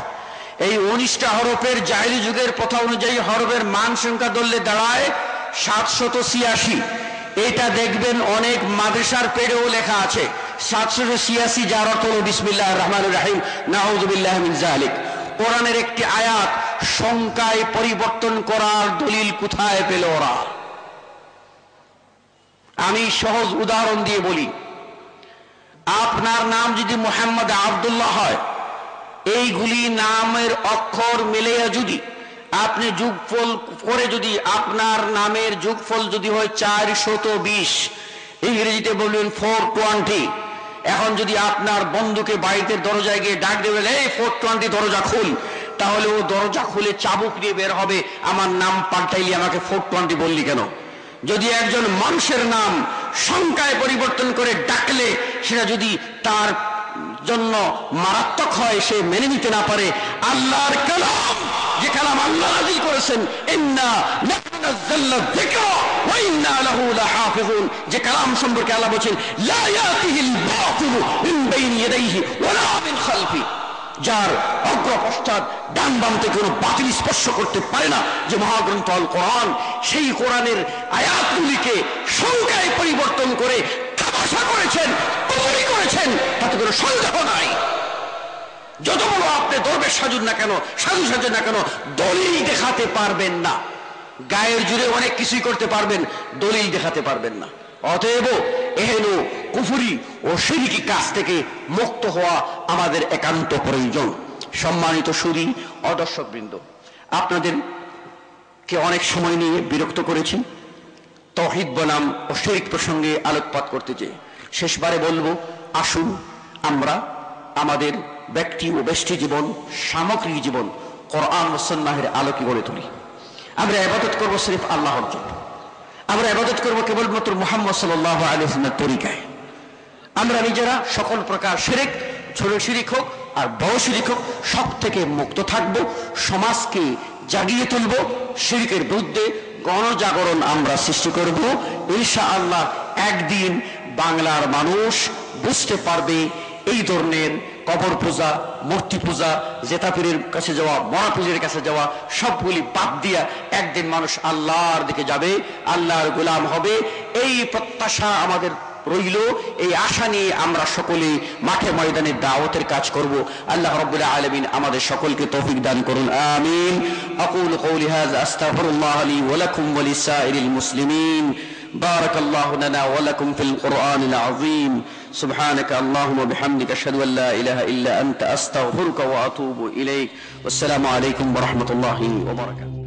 [SPEAKER 3] এই 19টা হরফের জাহিলি যুগের প্রথা অনুযায়ী হরফের মান সংখ্যা ধরলে দাঁড়ায় 786। এটা দেখবেন অনেক মাদ্রাসার পেড়েও লেখা আছে 786, যার অর্থ হলো বিসমিল্লাহির রহমানির রহিম, নাউযু বিল্লাহি মিন যালিক। কোরআনের একটি আয়াত সংখ্যায় পরিবর্তন করার দলিল কোথায় পেল ওরা? আমি সহজ উদাহরণ দিয়ে বলি, আপনার নাম যদি মুহাম্মদ আব্দুল্লাহ হয়, এইগুলি নামের অক্ষর মিলে যদি আপনি যোগফল করে, যদি আপনার নামের যোগফল যদি হয় 420, ইংরেজিতে বলবেন 420। এখন যদি আপনার বন্ধুকে বাড়িতে দরজায় গিয়ে ডাক দেবেন, এই 420 দরজা খুল, তাহলে ও দরজা খুলে চাবুক দিয়ে বের হবে, আমার নাম পাল্টাইলি আমাকে 420 বললি কেন? যদি একজন মানুষের নাম সংখ্যায় পরিবর্তন করে ডাকলে সেটা যদি তার জন্য মারাত্মক হয়, সে মেনে নিতে না পারে, আল্লাহর কালাম, যে কালাম আল্লাহ নাযিল করেছেন, ইন্না নাহনু নাযালনা যিকরা ওয়া ইন্না লাহু লাহাফিজুন, যে কালাম সম্পর্কে আল্লাহ বলেন, লা ইয়াতিহিল বাতিলু মিন বাইনি ইয়াদাইহি ওয়া লা মিন খালফি, যার অগ্র পশ্চাৎ ডান বাম থেকে কোনো বাতিল স্পর্শ করতে পারে না, যে মহাগ্রন্থ আল কোরআন, সেই কোরআনের আয়াতগুলিকে সংখ্যায় পরিবর্তন করে তামাশা করেছেন, কুফরি করেছেন, তাতে কোনো সন্দেহ নাই। যত বড় আপনি দরবেশ সাজুন না কেন, সাধু সাজুন না কেন, দলিল দেখাতে পারবেন না। গায়ের জুড়ে অনেক কিছুই করতে পারবেন, দলিল দেখাতে পারবেন না। অতএব এহেন কুফরি ও শিরকি কাজ থেকে মুক্ত হওয়া আমাদের একান্ত প্রয়োজন। সম্মানিত সুধী ও দর্শকবৃন্দ, আপনাদেরকে অনেক সময় নিয়ে বিরক্ত করেছি তাওহীদ বনাম ও শিরক প্রসঙ্গে আলোকপাত করতে চেয়ে। শেষবারে বলবো, আসুন আমরা আমাদের ব্যক্তি ও ব্যষ্টি জীবন, সামগ্রিক জীবন কোরআন ও সুন্নাহের আলোকে গড়ে তুলি। আমরা ইবাদত করব সির্ফ আল্লাহর জন্য, আমরা ইবাদত করব কেবলমাত্র মুহাম্মদ সাল্লাল্লাহু আলাইহি ওয়াসাল্লামের তরিকায়। আমরা নিজেরা সকল প্রকার শিরক, ছোট শিরক হোক আর বড় শিরক হোক, সব থেকে মুক্ত থাকব। সমাজকে জাগিয়ে তুলব, শিরকের বিরুদ্ধে গণজাগরণ আমরা সৃষ্টি করব। ইনশাআল্লাহ একদিন বাংলার মানুষ বুঝতে পারবে এই ধরনের কবর পূজা, মূর্তি পূজা, জেতাপীরের কাছে যাওয়া, মরা পীরের কাছে যাওয়া সবগুলি বাদ দিয়া একদিন মানুষ আল্লাহর দিকে যাবে, আল্লাহর গোলাম হবে। এই প্রত্যাশা আমাদের রইল। এই আশা নিয়ে আমরা সকলে মাঠে ময়দানে দাওয়াতের কাজ করব। আল্লাহ রাব্বুল আলামিন আমাদের সকলকে তৌফিক দান করুন, আমিন। আকুলু কওলি হাযা আস্তাগফিরুল্লাহ লি ওয়া লাকুম ওয়া লিসাইরিল মুসলিমিন। বারাকাল্লাহু লানা ওয়া লাকুম ফিল কুরআনিল আযীম। سبحانك اللهم وبحمدك أشهد أن لا إله إلا أنت أستغفرك وأتوب إليك والسلام عليكم ورحمة الله وبركاته.